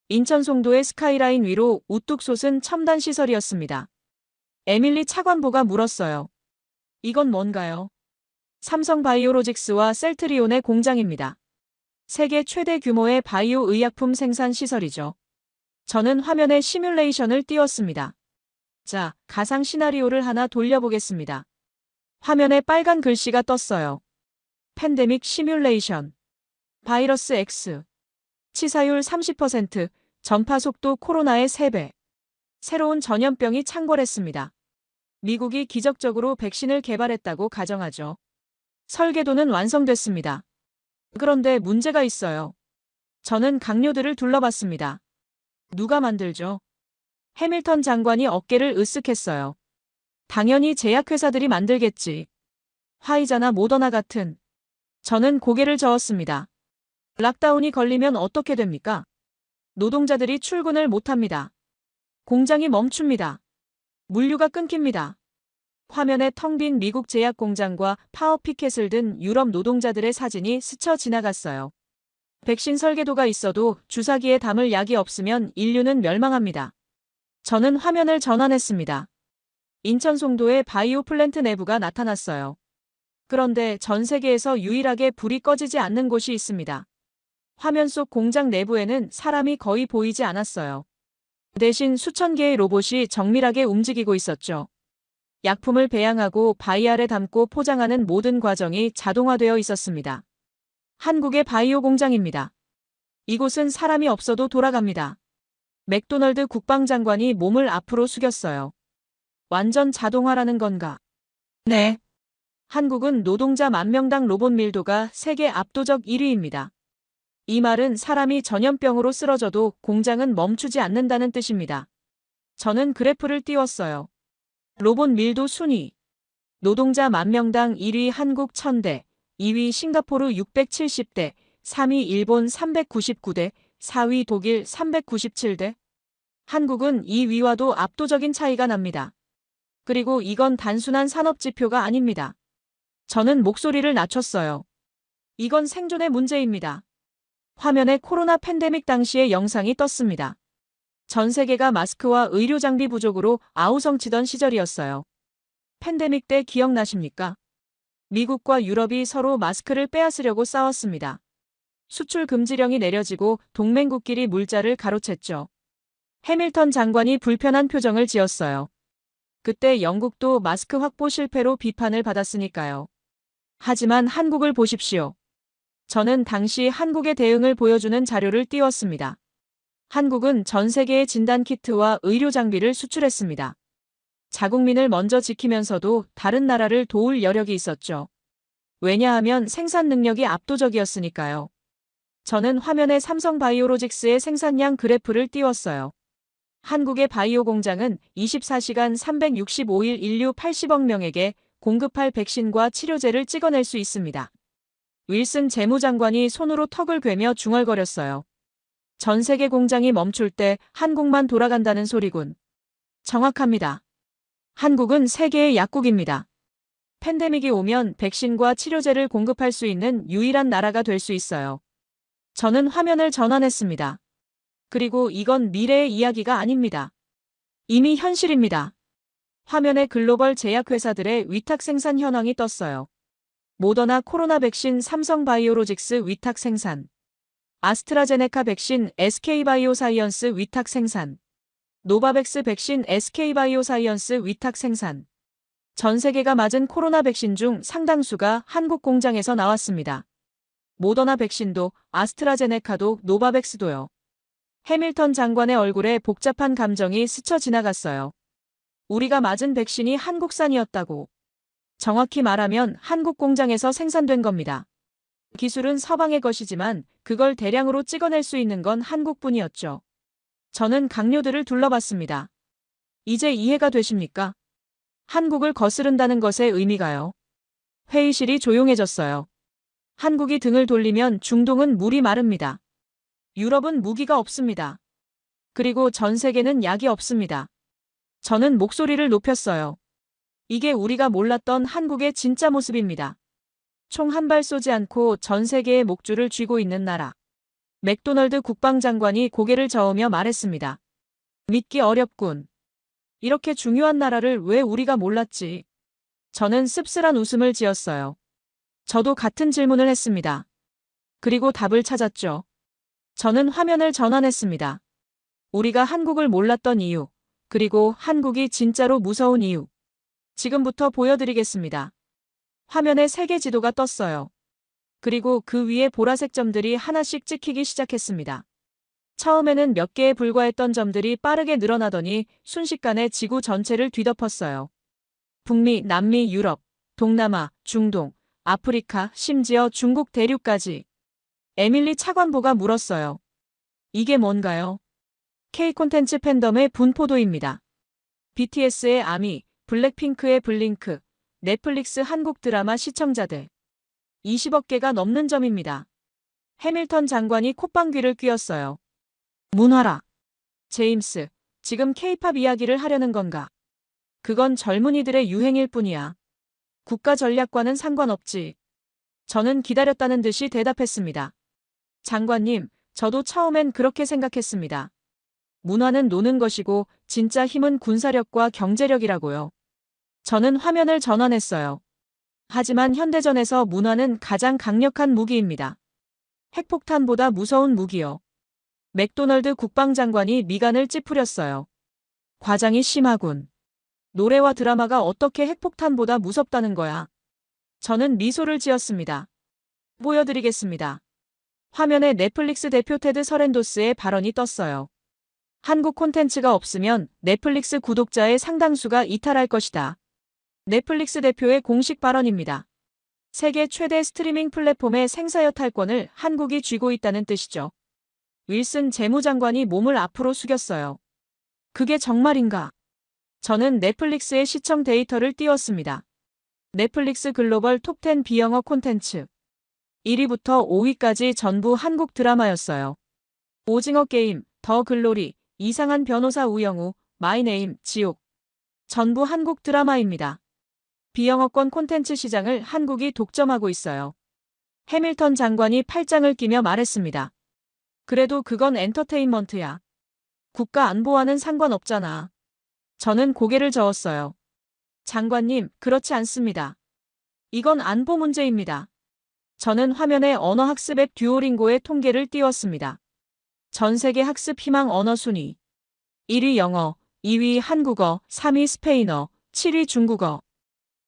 [SPEAKER 2] 인천 송도의 스카이라인 위로 우뚝 솟은 첨단 시설이었습니다. 에밀리 차관보가 물었어요. 이건 뭔가요? 삼성 바이오로직스와 셀트리온의 공장입니다. 세계 최대 규모의 바이오 의약품 생산 시설이죠. 저는 화면에 시뮬레이션을 띄웠습니다. 자, 가상 시나리오를 하나 돌려보겠습니다. 화면에 빨간 글씨가 떴어요. 팬데믹 시뮬레이션. 바이러스 X. 치사율 30%, 전파 속도 코로나의 3배. 새로운 전염병이 창궐했습니다. 미국이 기적적으로 백신을 개발했다고 가정하죠. 설계도는 완성됐습니다. 그런데 문제가 있어요. 저는 강요들을 둘러봤습니다. 누가 만들죠? 해밀턴 장관이 어깨를 으쓱했어요. 당연히 제약회사들이 만들겠지. 화이자나 모더나 같은. 저는 고개를 저었습니다. 락다운이 걸리면 어떻게 됩니까? 노동자들이 출근을 못합니다. 공장이 멈춥니다. 물류가 끊깁니다. 화면에 텅 빈 미국 제약 공장과 파워 피켓을 든 유럽 노동자들의 사진이 스쳐 지나갔어요. 백신 설계도가 있어도 주사기에 담을 약이 없으면 인류는 멸망합니다. 저는 화면을 전환했습니다. 인천 송도의 바이오 플랜트 내부가 나타났어요. 그런데 전 세계에서 유일하게 불이 꺼지지 않는 곳이 있습니다. 화면 속 공장 내부에는 사람이 거의 보이지 않았어요. 대신 수천 개의 로봇이 정밀하게 움직이고 있었죠. 약품을 배양하고 바이알에 담고 포장하는 모든 과정이 자동화되어 있었습니다. 한국의 바이오 공장입니다. 이곳은 사람이 없어도 돌아갑니다. 맥도널드 국방장관이 몸을 앞으로 숙였어요. 완전 자동화라는 건가? 네. 한국은 노동자 만명당 로봇 밀도가 세계 압도적 1위입니다. 이 말은 사람이 전염병으로 쓰러져도 공장은 멈추지 않는다는 뜻입니다. 저는 그래프를 띄웠어요. 로봇 밀도 순위. 노동자 만명당 1위 한국 1000대, 2위 싱가포르 670대, 3위 일본 399대, 4위 독일 397대. 한국은 이 위와도 압도적인 차이가 납니다. 그리고 이건 단순한 산업 지표가 아닙니다. 저는 목소리를 낮췄어요. 이건 생존의 문제입니다. 화면에 코로나 팬데믹 당시의 영상이 떴습니다. 전 세계가 마스크와 의료 장비 부족으로 아우성치던 시절이었어요. 팬데믹 때 기억나십니까? 미국과 유럽이 서로 마스크를 빼앗으려고 싸웠습니다. 수출 금지령이 내려지고 동맹국끼리 물자를 가로챘죠. 해밀턴 장관이 불편한 표정을 지었어요. 그때 영국도 마스크 확보 실패로 비판을 받았으니까요. 하지만 한국을 보십시오. 저는 당시 한국의 대응을 보여주는 자료를 띄웠습니다. 한국은 전 세계의 진단키트와 의료 장비를 수출했습니다. 자국민을 먼저 지키면서도 다른 나라를 도울 여력이 있었죠. 왜냐하면 생산 능력이 압도적이었으니까요. 저는 화면에 삼성 바이오로직스의 생산량 그래프를 띄웠어요. 한국의 바이오 공장은 24시간 365일 인류 80억 명에게 공급할 백신과 치료제를 찍어낼 수 있습니다. 윌슨 재무장관이 손으로 턱을 괴며 중얼거렸어요. 전 세계 공장이 멈출 때 한국만 돌아간다는 소리군. 정확합니다. 한국은 세계의 약국입니다. 팬데믹이 오면 백신과 치료제를 공급할 수 있는 유일한 나라가 될 수 있어요. 저는 화면을 전환했습니다. 그리고 이건 미래의 이야기가 아닙니다. 이미 현실입니다. 화면에 글로벌 제약회사들의 위탁 생산 현황이 떴어요. 모더나 코로나 백신 삼성 바이오로직스 위탁 생산. 아스트라제네카 백신 SK바이오사이언스 위탁 생산. 노바백스 백신 SK바이오사이언스 위탁 생산. 전 세계가 맞은 코로나 백신 중 상당수가 한국 공장에서 나왔습니다. 모더나 백신도 아스트라제네카도 노바백스도요. 해밀턴 장관의 얼굴에 복잡한 감정이 스쳐 지나갔어요. 우리가 맞은 백신이 한국산이었다고. 정확히 말하면 한국 공장에서 생산된 겁니다. 기술은 서방의 것이지만 그걸 대량으로 찍어낼 수 있는 건 한국뿐이었죠. 저는 강요들을 둘러봤습니다. 이제 이해가 되십니까? 한국을 거스른다는 것의 의미가요. 회의실이 조용해졌어요. 한국이 등을 돌리면 중동은 물이 마릅니다. 유럽은 무기가 없습니다. 그리고 전 세계는 약이 없습니다. 저는 목소리를 높였어요. 이게 우리가 몰랐던 한국의 진짜 모습입니다. 총 한 발 쏘지 않고 전 세계의 목줄을 쥐고 있는 나라. 맥도널드 국방장관이 고개를 저으며 말했습니다. 믿기 어렵군. 이렇게 중요한 나라를 왜 우리가 몰랐지? 저는 씁쓸한 웃음을 지었어요. 저도 같은 질문을 했습니다. 그리고 답을 찾았죠. 저는 화면을 전환했습니다. 우리가 한국을 몰랐던 이유, 그리고 한국이 진짜로 무서운 이유. 지금부터 보여드리겠습니다. 화면에 세계 지도가 떴어요. 그리고 그 위에 보라색 점들이 하나씩 찍히기 시작했습니다. 처음에는 몇 개에 불과했던 점들이 빠르게 늘어나더니 순식간에 지구 전체를 뒤덮었어요. 북미, 남미, 유럽, 동남아, 중동, 아프리카, 심지어 중국 대륙까지. 에밀리 차관보가 물었어요. 이게 뭔가요? K 콘텐츠 팬덤의 분포도입니다. BTS의 아미, 블랙핑크의 블링크, 넷플릭스 한국 드라마 시청자들. 20억 개가 넘는 점입니다. 해밀턴 장관이 콧방귀를 뀌었어요. 문화라. 제임스, 지금 K-팝 이야기를 하려는 건가? 그건 젊은이들의 유행일 뿐이야. 국가 전략과는 상관없지. 저는 기다렸다는 듯이 대답했습니다. 장관님, 저도 처음엔 그렇게 생각했습니다. 문화는 노는 것이고 진짜 힘은 군사력과 경제력이라고요. 저는 화면을 전환했어요. 하지만 현대전에서 문화는 가장 강력한 무기입니다. 핵폭탄보다 무서운 무기요. 맥도널드 국방장관이 미간을 찌푸렸어요. 과장이 심하군. 노래와 드라마가 어떻게 핵폭탄보다 무섭다는 거야. 저는 미소를 지었습니다. 보여드리겠습니다. 화면에 넷플릭스 대표 테드 서렌도스의 발언이 떴어요. 한국 콘텐츠가 없으면 넷플릭스 구독자의 상당수가 이탈할 것이다. 넷플릭스 대표의 공식 발언입니다. 세계 최대 스트리밍 플랫폼의 생사여탈권을 한국이 쥐고 있다는 뜻이죠. 윌슨 재무장관이 몸을 앞으로 숙였어요. 그게 정말인가? 저는 넷플릭스의 시청 데이터를 띄웠습니다. 넷플릭스 글로벌 톱10 비영어 콘텐츠. 1위부터 5위까지 전부 한국 드라마였어요. 오징어 게임, 더 글로리, 이상한 변호사 우영우, 마이네임, 지옥. 전부 한국 드라마입니다. 비영어권 콘텐츠 시장을 한국이 독점하고 있어요. 해밀턴 장관이 팔짱을 끼며 말했습니다. 그래도 그건 엔터테인먼트야. 국가 안보와는 상관없잖아. 저는 고개를 저었어요. 장관님, 그렇지 않습니다. 이건 안보 문제입니다. 저는 화면에 언어학습 앱 듀오링고의 통계를 띄웠습니다. 전 세계 학습 희망 언어 순위. 1위 영어, 2위 한국어, 3위 스페인어, 7위 중국어.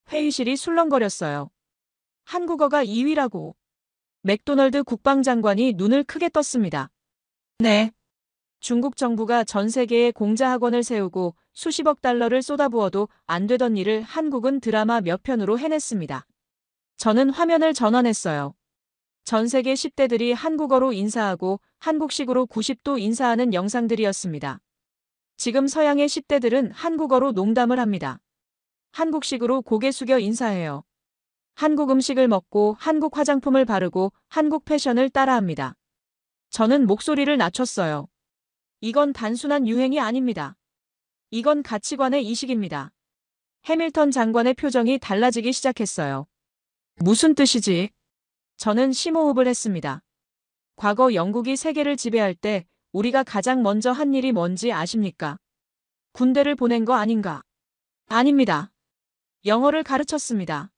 [SPEAKER 2] 회의실이 술렁거렸어요. 한국어가 2위라고. 맥도널드 국방장관이 눈을 크게 떴습니다. 네. 중국 정부가 전 세계에 공자학원을 세우고 수십억 달러를 쏟아부어도 안 되던 일을 한국은 드라마 몇 편으로 해냈습니다. 저는 화면을 전환했어요. 전 세계 10대들이 한국어로 인사하고 한국식으로 90도 인사하는 영상들이었습니다. 지금 서양의 10대들은 한국어로 농담을 합니다. 한국식으로 고개 숙여 인사해요. 한국 음식을 먹고 한국 화장품을 바르고 한국 패션을 따라합니다. 저는 목소리를 낮췄어요. 이건 단순한 유행이 아닙니다. 이건 가치관의 이식입니다. 해밀턴 장관의 표정이 달라지기 시작했어요. 무슨 뜻이지? 저는 심호흡을 했습니다. 과거 영국이 세계를 지배할 때 우리가 가장 먼저 한 일이 뭔지 아십니까? 군대를 보낸 거 아닌가? 아닙니다. 영어를 가르쳤습니다.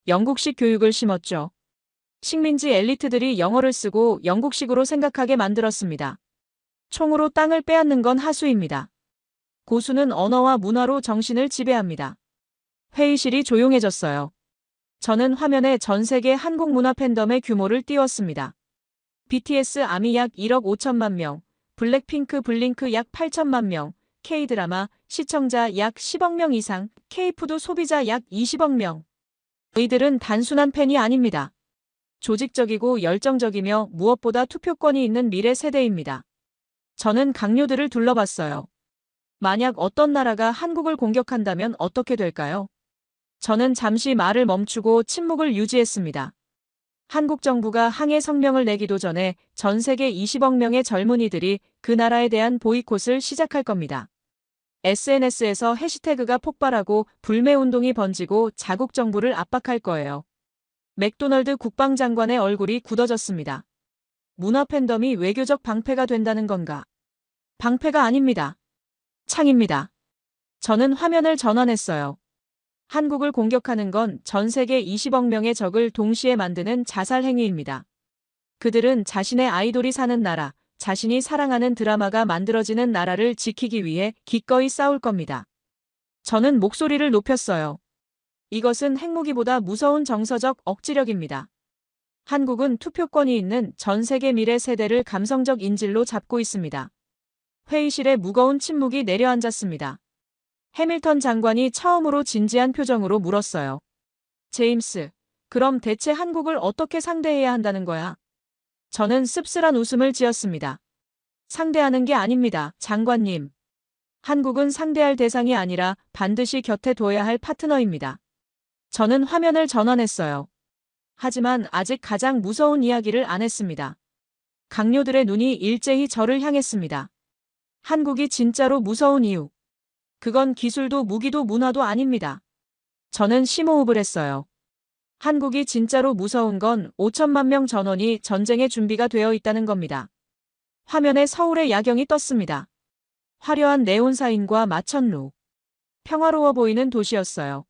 [SPEAKER 2] 영국식 교육을 심었죠. 식민지 엘리트들이 영어를 쓰고 영국식으로 생각하게 만들었습니다. 총으로 땅을 빼앗는 건 하수입니다. 고수는 언어와 문화로 정신을 지배합니다. 회의실이 조용해졌어요. 저는 화면에 전 세계 한국 문화 팬덤의 규모를 띄웠습니다. BTS 아미 약 1억 5천만 명, 블랙핑크 블링크 약 8천만 명, K드라마 시청자 약 10억 명 이상, K푸드 소비자 약 20억 명. 이들은 단순한 팬이 아닙니다. 조직적이고 열정적이며 무엇보다 투표권이 있는 미래 세대입니다. 저는 강요들을 둘러봤어요. 만약 어떤 나라가 한국을 공격한다면 어떻게 될까요? 저는 잠시 말을 멈추고 침묵을 유지했습니다. 한국 정부가 항해 성명을 내기도 전에 전 세계 20억 명의 젊은이들이 그 나라에 대한 보이콧을 시작할 겁니다. SNS에서 해시태그가 폭발하고 불매운동이 번지고 자국 정부를 압박할 거예요. 맥도널드 국방장관의 얼굴이 굳어졌습니다. 문화 팬덤이 외교적 방패가 된다는 건가? 방패가 아닙니다. 창입니다. 저는 화면을 전환했어요. 한국을 공격하는 건 전 세계 20억 명의 적을 동시에 만드는 자살 행위입니다. 그들은 자신의 아이돌이 사는 나라, 자신이 사랑하는 드라마가 만들어지는 나라를 지키기 위해 기꺼이 싸울 겁니다. 저는 목소리를 높였어요. 이것은 핵무기보다 무서운 정서적 억지력입니다. 한국은 투표권이 있는 전 세계 미래 세대를 감성적 인질로 잡고 있습니다. 회의실에 무거운 침묵이 내려앉았습니다. 해밀턴 장관이 처음으로 진지한 표정으로 물었어요. 제임스, 그럼 대체 한국을 어떻게 상대해야 한다는 거야? 저는 씁쓸한 웃음을 지었습니다. 상대하는 게 아닙니다, 장관님. 한국은 상대할 대상이 아니라 반드시 곁에 둬야 할 파트너입니다. 저는 화면을 전환했어요. 하지만 아직 가장 무서운 이야기를 안 했습니다. 강요들의 눈이 일제히 저를 향했습니다. 한국이 진짜로 무서운 이유. 그건 기술도 무기도 문화도 아닙니다. 저는 심호흡을 했어요. 한국이 진짜로 무서운 건 5천만 명 전원이 전쟁의 준비가 되어 있다는 겁니다. 화면에 서울의 야경이 떴습니다. 화려한 네온사인과 마천루. 평화로워 보이는 도시였어요.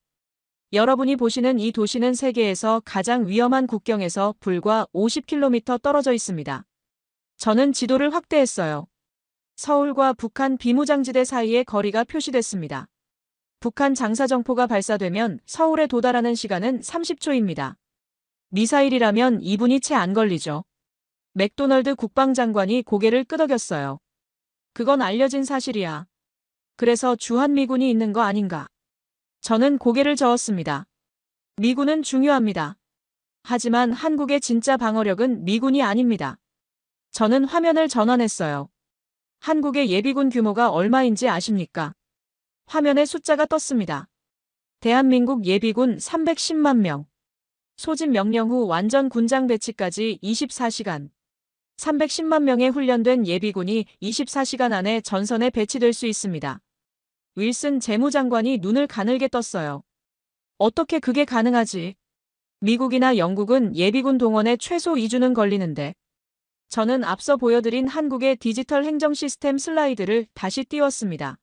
[SPEAKER 2] 여러분이 보시는 이 도시는 세계에서 가장 위험한 국경에서 불과 50km 떨어져 있습니다. 저는 지도를 확대했어요. 서울과 북한 비무장지대 사이의 거리가 표시됐습니다. 북한 장사정포가 발사되면 서울에 도달하는 시간은 30초입니다. 미사일이라면 2분이 채 안 걸리죠. 맥도널드 국방장관이 고개를 끄덕였어요. 그건 알려진 사실이야. 그래서 주한미군이 있는 거 아닌가? 저는 고개를 저었습니다. 미군은 중요합니다. 하지만 한국의 진짜 방어력은 미군이 아닙니다. 저는 화면을 전환했어요. 한국의 예비군 규모가 얼마인지 아십니까? 화면에 숫자가 떴습니다. 대한민국 예비군 310만 명. 소집 명령 후 완전 군장 배치까지 24시간. 310만 명의 훈련된 예비군이 24시간 안에 전선에 배치될 수 있습니다. 윌슨 재무장관이 눈을 가늘게 떴어요. 어떻게 그게 가능하지? 미국이나 영국은 예비군 동원에 최소 2주는 걸리는데. 저는 앞서 보여드린 한국의 디지털 행정 시스템 슬라이드를 다시 띄웠습니다.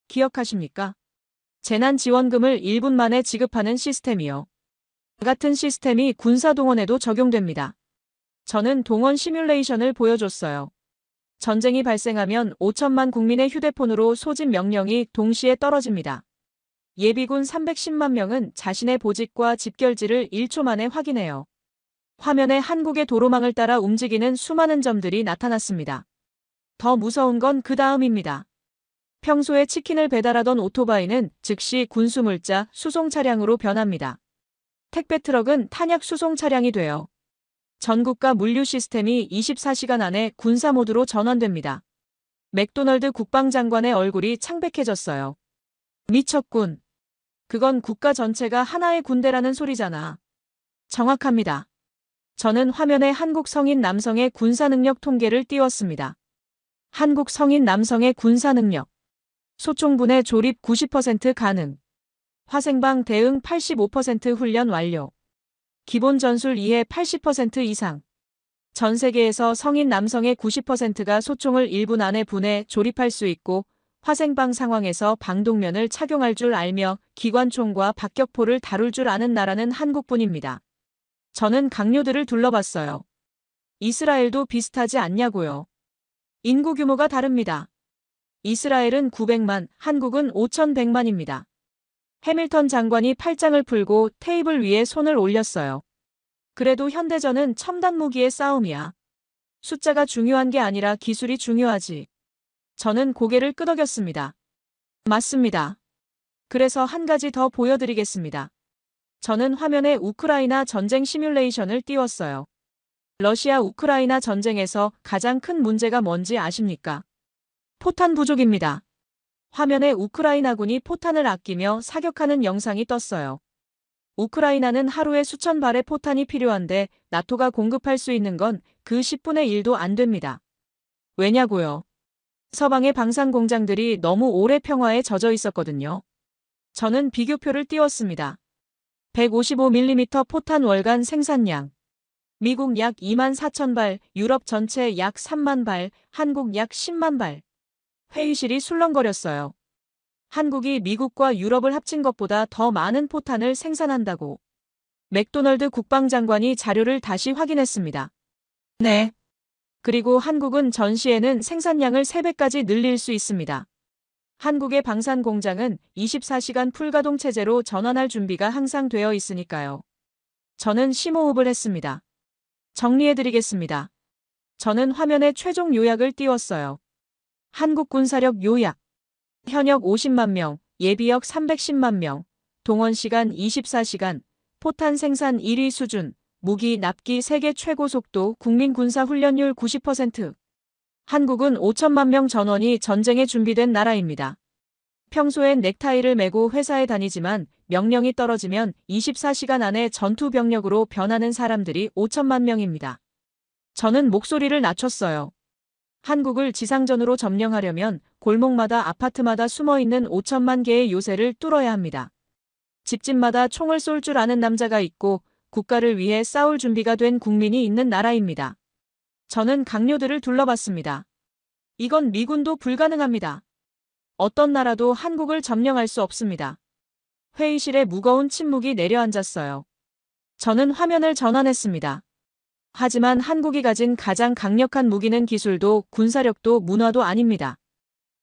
[SPEAKER 2] 기억하십니까? 재난지원금을 1분 만에 지급하는 시스템이요. 같은 시스템이 군사 동원에도 적용됩니다. 저는 동원 시뮬레이션을 보여줬어요. 전쟁이 발생하면 5천만 국민의 휴대폰으로 소집 명령이 동시에 떨어집니다. 예비군 310만 명은 자신의 보직과 집결지를 1초 만에 확인해요. 화면에 한국의 도로망을 따라 움직이는 수많은 점들이 나타났습니다. 더 무서운 건 그 다음입니다. 평소에 치킨을 배달하던 오토바이는 즉시 군수물자 수송 차량으로 변합니다. 택배 트럭은 탄약 수송 차량이 돼요. 전국가 물류 시스템이 24시간 안에 군사 모드로 전환됩니다. 맥도널드 국방장관의 얼굴이 창백해졌어요. 미쳤군. 그건 국가 전체가 하나의 군대라는 소리잖아. 정확합니다. 저는 화면에 한국 성인 남성의 군사 능력 통계를 띄웠습니다. 한국 성인 남성의 군사 능력. 소총분해 조립 90% 가능. 화생방 대응 85% 훈련 완료. 기본 전술 이해 80% 이상. 전 세계에서 성인 남성의 90%가 소총을 1분 안에 분해 조립할 수 있고 화생방 상황에서 방독면을 착용할 줄 알며 기관총과 박격포를 다룰 줄 아는 나라는 한국뿐입니다. 저는 강요들을 둘러봤어요. 이스라엘도 비슷하지 않냐고요. 인구 규모가 다릅니다. 이스라엘은 900만, 한국은 5,100만입니다. 해밀턴 장관이 팔짱을 풀고 테이블 위에 손을 올렸어요. 그래도 현대전은 첨단 무기의 싸움이야. 숫자가 중요한 게 아니라 기술이 중요하지. 저는 고개를 끄덕였습니다. 맞습니다. 그래서 한 가지 더 보여드리겠습니다. 저는 화면에 우크라이나 전쟁 시뮬레이션을 띄웠어요. 러시아 우크라이나 전쟁에서 가장 큰 문제가 뭔지 아십니까? 포탄 부족입니다. 화면에 우크라이나군이 포탄을 아끼며 사격하는 영상이 떴어요. 우크라이나는 하루에 수천 발의 포탄이 필요한데 나토가 공급할 수 있는 건 그 10분의 1도 안 됩니다. 왜냐고요? 서방의 방산 공장들이 너무 오래 평화에 젖어 있었거든요. 저는 비교표를 띄웠습니다. 155mm 포탄 월간 생산량. 미국 약 2만 4천 발, 유럽 전체 약 3만 발, 한국 약 10만 발. 회의실이 술렁거렸어요. 한국이 미국과 유럽을 합친 것보다 더 많은 포탄을 생산한다고. 맥도널드 국방장관이 자료를 다시 확인했습니다. 네. 그리고 한국은 전시에는 생산량을 3배까지 늘릴 수 있습니다. 한국의 방산 공장은 24시간 풀가동 체제로 전환할 준비가 항상 되어 있으니까요. 저는 심호흡을 했습니다. 정리해드리겠습니다. 저는 화면에 최종 요약을 띄웠어요. 한국 군사력 요약. 현역 50만 명, 예비역 310만 명, 동원 시간 24시간, 포탄 생산 1위 수준, 무기 납기 세계 최고 속도, 국민 군사 훈련율 90%. 한국은 5천만 명 전원이 전쟁에 준비된 나라입니다. 평소엔 넥타이를 메고 회사에 다니지만 명령이 떨어지면 24시간 안에 전투 병력으로 변하는 사람들이 5천만 명입니다. 저는 목소리를 낮췄어요. 한국을 지상전으로 점령하려면 골목마다 아파트마다 숨어있는 5천만 개의 요새를 뚫어야 합니다. 집집마다 총을 쏠 줄 아는 남자가 있고 국가를 위해 싸울 준비가 된 국민이 있는 나라입니다. 저는 강요들을 둘러봤습니다. 이건 미군도 불가능합니다. 어떤 나라도 한국을 점령할 수 없습니다. 회의실에 무거운 침묵이 내려앉았어요. 저는 화면을 전환했습니다. 하지만 한국이 가진 가장 강력한 무기는 기술도 군사력도 문화도 아닙니다.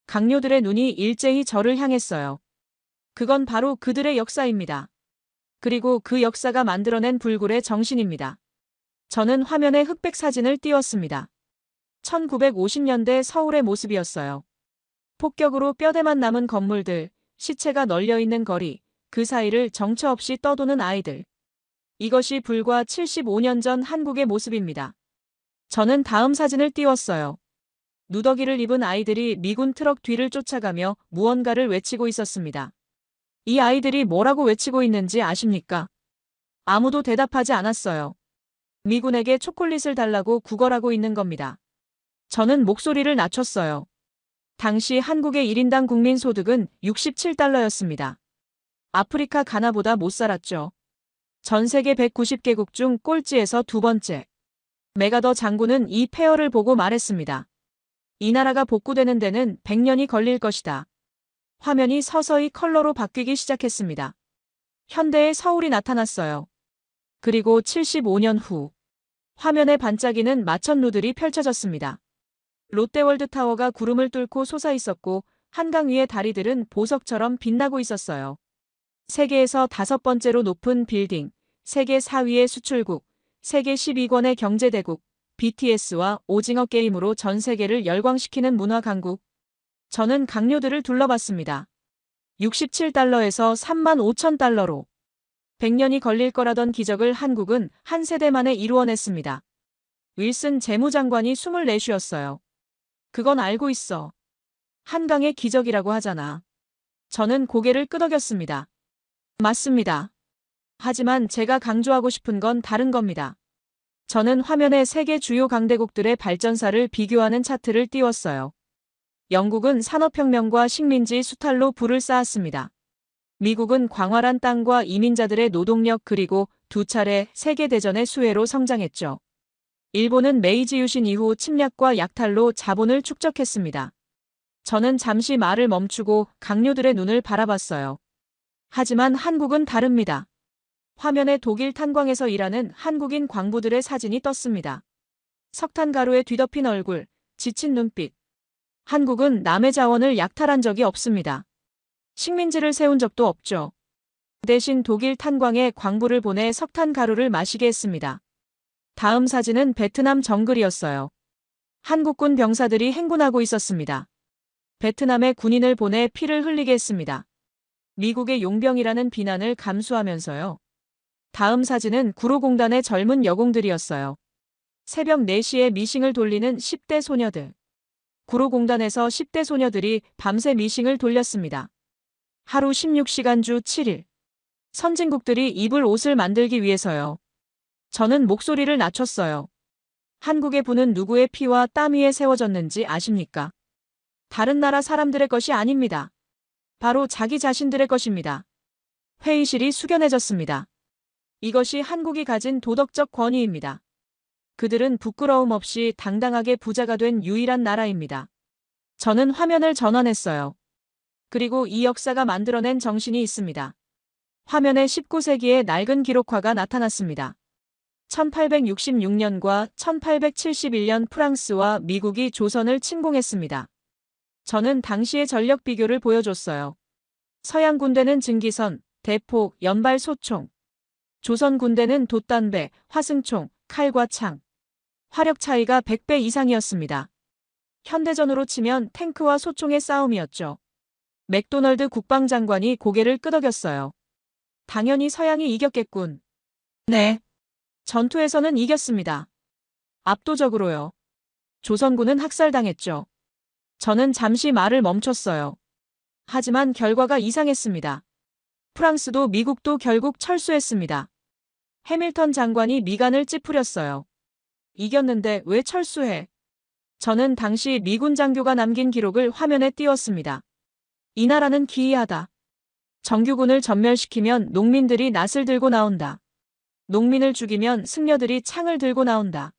[SPEAKER 2] 강요들의 눈이 일제히 저를 향했어요. 그건 바로 그들의 역사입니다. 그리고 그 역사가 만들어낸 불굴의 정신입니다. 저는 화면에 흑백 사진을 띄웠습니다. 1950년대 서울의 모습이었어요. 폭격으로 뼈대만 남은 건물들, 시체가 널려있는 거리, 그 사이를 정처 없이 떠도는 아이들. 이것이 불과 75년 전 한국의 모습입니다. 저는 다음 사진을 띄웠어요. 누더기를 입은 아이들이 미군 트럭 뒤를 쫓아가며 무언가를 외치고 있었습니다. 이 아이들이 뭐라고 외치고 있는지 아십니까? 아무도 대답하지 않았어요. 미군에게 초콜릿을 달라고 구걸하고 있는 겁니다. 저는 목소리를 낮췄어요. 당시 한국의 1인당 국민 소득은 67달러였습니다. 아프리카 가나보다 못 살았죠. 전 세계 190개국 중 꼴찌에서 두 번째. 메가더 장군은 이 폐허를 보고 말했습니다. 이 나라가 복구되는 데는 100년이 걸릴 것이다. 화면이 서서히 컬러로 바뀌기 시작했습니다. 현대의 서울이 나타났어요. 그리고 75년 후. 화면에 반짝이는 마천루들이 펼쳐졌습니다. 롯데월드타워가 구름을 뚫고 솟아있었고 한강 위의 다리들은 보석처럼 빛나고 있었어요. 세계에서 5번째로 높은 빌딩, 세계 4위의 수출국, 세계 12권의 경제대국, BTS와 오징어 게임으로 전 세계를 열광시키는 문화 강국. 저는 강요들을 둘러봤습니다. 67달러에서 3만 5천 달러로. 100년이 걸릴 거라던 기적을 한국은 한 세대 만에 이루어냈습니다. 윌슨 재무장관이 숨을 내쉬었어요. 그건 알고 있어. 한강의 기적이라고 하잖아. 저는 고개를 끄덕였습니다. 맞습니다. 하지만 제가 강조하고 싶은 건 다른 겁니다. 저는 화면에 세계 주요 강대국들의 발전사를 비교하는 차트를 띄웠어요. 영국은 산업혁명과 식민지 수탈로 불을 쌓았습니다. 미국은 광활한 땅과 이민자들의 노동력 그리고 2차례 세계대전의 수혜로 성장했죠. 일본은 메이지 유신 이후 침략과 약탈로 자본을 축적했습니다. 저는 잠시 말을 멈추고 강요들의 눈을 바라봤어요. 하지만 한국은 다릅니다. 화면에 독일 탄광에서 일하는 한국인 광부들의 사진이 떴습니다. 석탄 가루에 뒤덮인 얼굴, 지친 눈빛. 한국은 남의 자원을 약탈한 적이 없습니다. 식민지를 세운 적도 없죠. 대신 독일 탄광에 광부를 보내 석탄 가루를 마시게 했습니다. 다음 사진은 베트남 정글이었어요. 한국군 병사들이 행군하고 있었습니다. 베트남에 군인을 보내 피를 흘리게 했습니다. 미국의 용병이라는 비난을 감수하면서요. 다음 사진은 구로공단의 젊은 여공들이었어요. 새벽 4시에 미싱을 돌리는 10대 소녀들. 구로공단에서 10대 소녀들이 밤새 미싱을 돌렸습니다. 하루 16시간 주 7일. 선진국들이 입을 옷을 만들기 위해서요. 저는 목소리를 낮췄어요. 한국의 부는 누구의 피와 땀 위에 세워졌는지 아십니까? 다른 나라 사람들의 것이 아닙니다. 바로 자기 자신들의 것입니다. 회의실이 숙연해졌습니다. 이것이 한국이 가진 도덕적 권위입니다. 그들은 부끄러움 없이 당당하게 부자가 된 유일한 나라입니다. 저는 화면을 전환했어요. 그리고 이 역사가 만들어낸 정신이 있습니다. 화면에 19세기의 낡은 기록화가 나타났습니다. 1866년과 1871년 프랑스와 미국이 조선을 침공했습니다. 저는 당시의 전력 비교를 보여줬어요. 서양 군대는 증기선, 대포, 연발 소총. 조선 군대는 돛담배, 화승총, 칼과 창. 화력 차이가 100배 이상이었습니다. 현대전으로 치면 탱크와 소총의 싸움이었죠. 맥도널드 국방장관이 고개를 끄덕였어요. 당연히 서양이 이겼겠군. 네. 전투에서는 이겼습니다. 압도적으로요. 조선군은 학살당했죠. 저는 잠시 말을 멈췄어요. 하지만 결과가 이상했습니다. 프랑스도 미국도 결국 철수했습니다. 해밀턴 장관이 미간을 찌푸렸어요. 이겼는데 왜 철수해? 저는 당시 미군 장교가 남긴 기록을 화면에 띄웠습니다. 이 나라는 기이하다. 정규군을 전멸시키면 농민들이 낫을 들고 나온다. 농민을 죽이면 승려들이 창을 들고 나온다.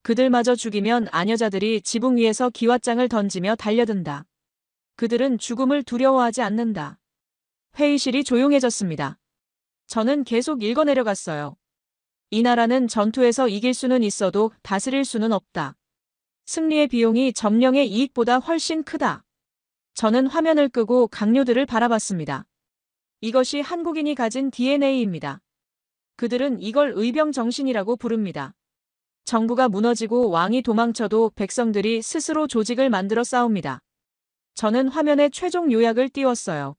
[SPEAKER 2] 그들마저 죽이면 아녀자들이 지붕 위에서 기왓장을 던지며 달려든다. 그들은 죽음을 두려워하지 않는다. 회의실이 조용해졌습니다. 저는 계속 읽어내려갔어요. 이 나라는 전투에서 이길 수는 있어도 다스릴 수는 없다. 승리의 비용이 점령의 이익보다 훨씬 크다. 저는 화면을 끄고 강요들을 바라봤습니다. 이것이 한국인이 가진 DNA입니다. 그들은 이걸 의병 정신이라고 부릅니다. 정부가 무너지고 왕이 도망쳐도 백성들이 스스로 조직을 만들어 싸웁니다. 저는 화면에 최종 요약을 띄웠어요.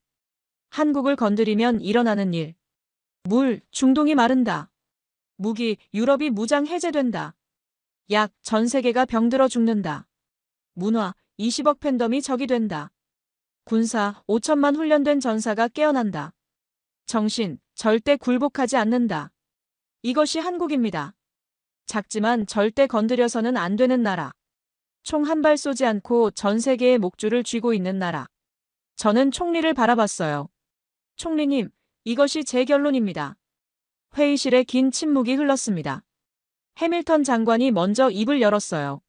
[SPEAKER 2] 한국을 건드리면 일어나는 일. 물, 중동이 마른다. 무기, 유럽이 무장 해제된다. 약, 전 세계가 병들어 죽는다. 문화, 20억 팬덤이 적이 된다. 군사, 5천만 훈련된 전사가 깨어난다. 정신, 절대 굴복하지 않는다. 이것이 한국입니다. 작지만 절대 건드려서는 안 되는 나라. 총 한 발 쏘지 않고 전 세계의 목줄을 쥐고 있는 나라. 저는 총리를 바라봤어요. 총리님, 이것이 제 결론입니다. 회의실에 긴 침묵이 흘렀습니다. 해밀턴 장관이 먼저 입을 열었어요.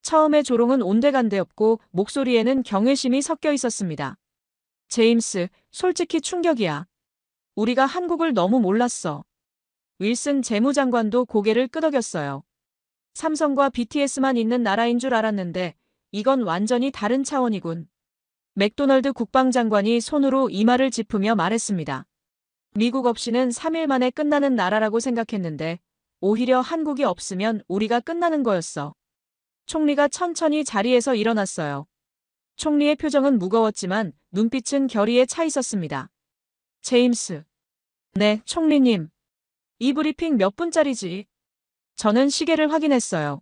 [SPEAKER 2] 처음에 조롱은 온데간데없고 목소리에는 경외심이 섞여 있었습니다. 제임스, 솔직히 충격이야. 우리가 한국을 너무 몰랐어. 윌슨 재무장관도 고개를 끄덕였어요. 삼성과 BTS만 있는 나라인 줄 알았는데 이건 완전히 다른 차원이군. 맥도널드 국방장관이 손으로 이마를 짚으며 말했습니다. 미국 없이는 3일 만에 끝나는 나라라고 생각했는데 오히려 한국이 없으면 우리가 끝나는 거였어. 총리가 천천히 자리에서 일어났어요. 총리의 표정은 무거웠지만 눈빛은 결의에 차 있었습니다. 제임스. 네, 총리님. 이 브리핑 몇 분짜리지? 저는 시계를 확인했어요.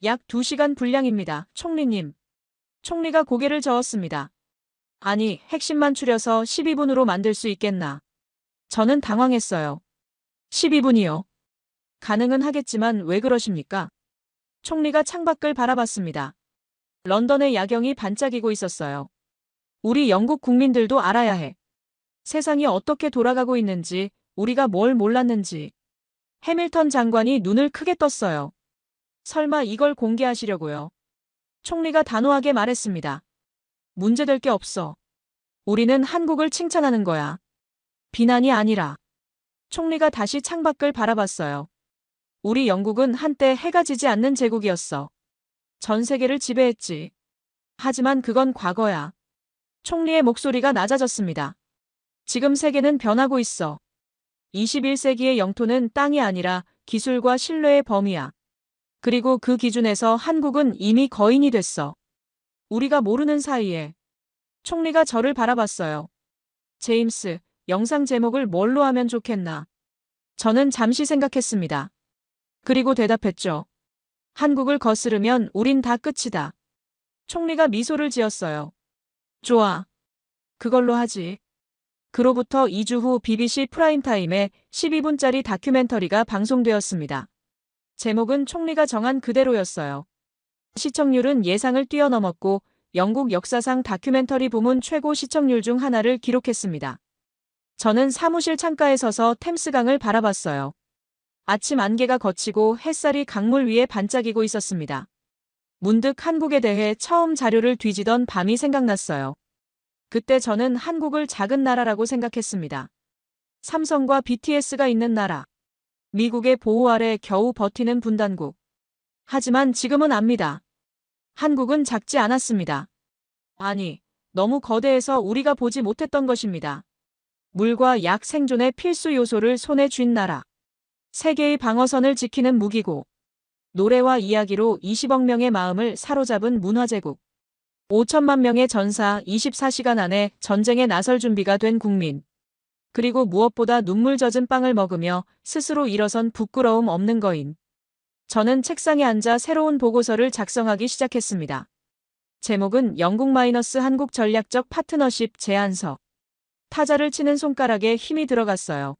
[SPEAKER 2] 약 2시간 분량입니다, 총리님. 총리가 고개를 저었습니다. 아니, 핵심만 추려서 12분으로 만들 수 있겠나? 저는 당황했어요. 12분이요. 가능은 하겠지만 왜 그러십니까? 총리가 창밖을 바라봤습니다. 런던의 야경이 반짝이고 있었어요. 우리 영국 국민들도 알아야 해. 세상이 어떻게 돌아가고 있는지, 우리가 뭘 몰랐는지. 해밀턴 장관이 눈을 크게 떴어요. 설마 이걸 공개하시려고요? 총리가 단호하게 말했습니다. 문제될 게 없어. 우리는 한국을 칭찬하는 거야. 비난이 아니라. 총리가 다시 창밖을 바라봤어요. 우리 영국은 한때 해가 지지 않는 제국이었어. 전 세계를 지배했지. 하지만 그건 과거야. 총리의 목소리가 낮아졌습니다. 지금 세계는 변하고 있어. 21세기의 영토는 땅이 아니라 기술과 신뢰의 범위야. 그리고 그 기준에서 한국은 이미 거인이 됐어. 우리가 모르는 사이에. 총리가 저를 바라봤어요. 제임스, 영상 제목을 뭘로 하면 좋겠나? 저는 잠시 생각했습니다. 그리고 대답했죠. 한국을 거스르면 우린 다 끝이다. 총리가 미소를 지었어요. 좋아. 그걸로 하지. 그로부터 2주 후 BBC 프라임타임에 12분짜리 다큐멘터리가 방송되었습니다. 제목은 총리가 정한 그대로였어요. 시청률은 예상을 뛰어넘었고 영국 역사상 다큐멘터리 부문 최고 시청률 중 하나를 기록했습니다. 저는 사무실 창가에 서서 템스강을 바라봤어요. 아침 안개가 걷히고 햇살이 강물 위에 반짝이고 있었습니다. 문득 한국에 대해 처음 자료를 뒤지던 밤이 생각났어요. 그때 저는 한국을 작은 나라라고 생각했습니다. 삼성과 BTS가 있는 나라. 미국의 보호 아래 겨우 버티는 분단국. 하지만 지금은 압니다. 한국은 작지 않았습니다. 아니, 너무 거대해서 우리가 보지 못했던 것입니다. 물과 약 생존의 필수 요소를 손에 쥔 나라. 세계의 방어선을 지키는 무기고. 노래와 이야기로 20억 명의 마음을 사로잡은 문화제국. 5천만 명의 전사 24시간 안에 전쟁에 나설 준비가 된 국민. 그리고 무엇보다 눈물 젖은 빵을 먹으며 스스로 일어선 부끄러움 없는 거인. 저는 책상에 앉아 새로운 보고서를 작성하기 시작했습니다. 제목은 영국-한국 전략적 파트너십 제안서. 타자를 치는 손가락에 힘이 들어갔어요.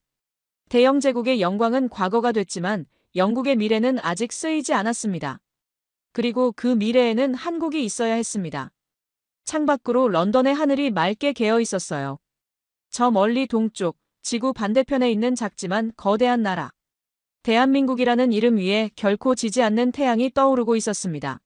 [SPEAKER 2] 대영 제국의 영광은 과거가 됐지만 영국의 미래는 아직 쓰이지 않았습니다. 그리고 그 미래에는 한국이 있어야 했습니다. 창밖으로 런던의 하늘이 맑게 개어 있었어요. 저 멀리 동쪽, 지구 반대편에 있는 작지만 거대한 나라. 대한민국이라는 이름 위에 결코 지지 않는 태양이 떠오르고 있었습니다.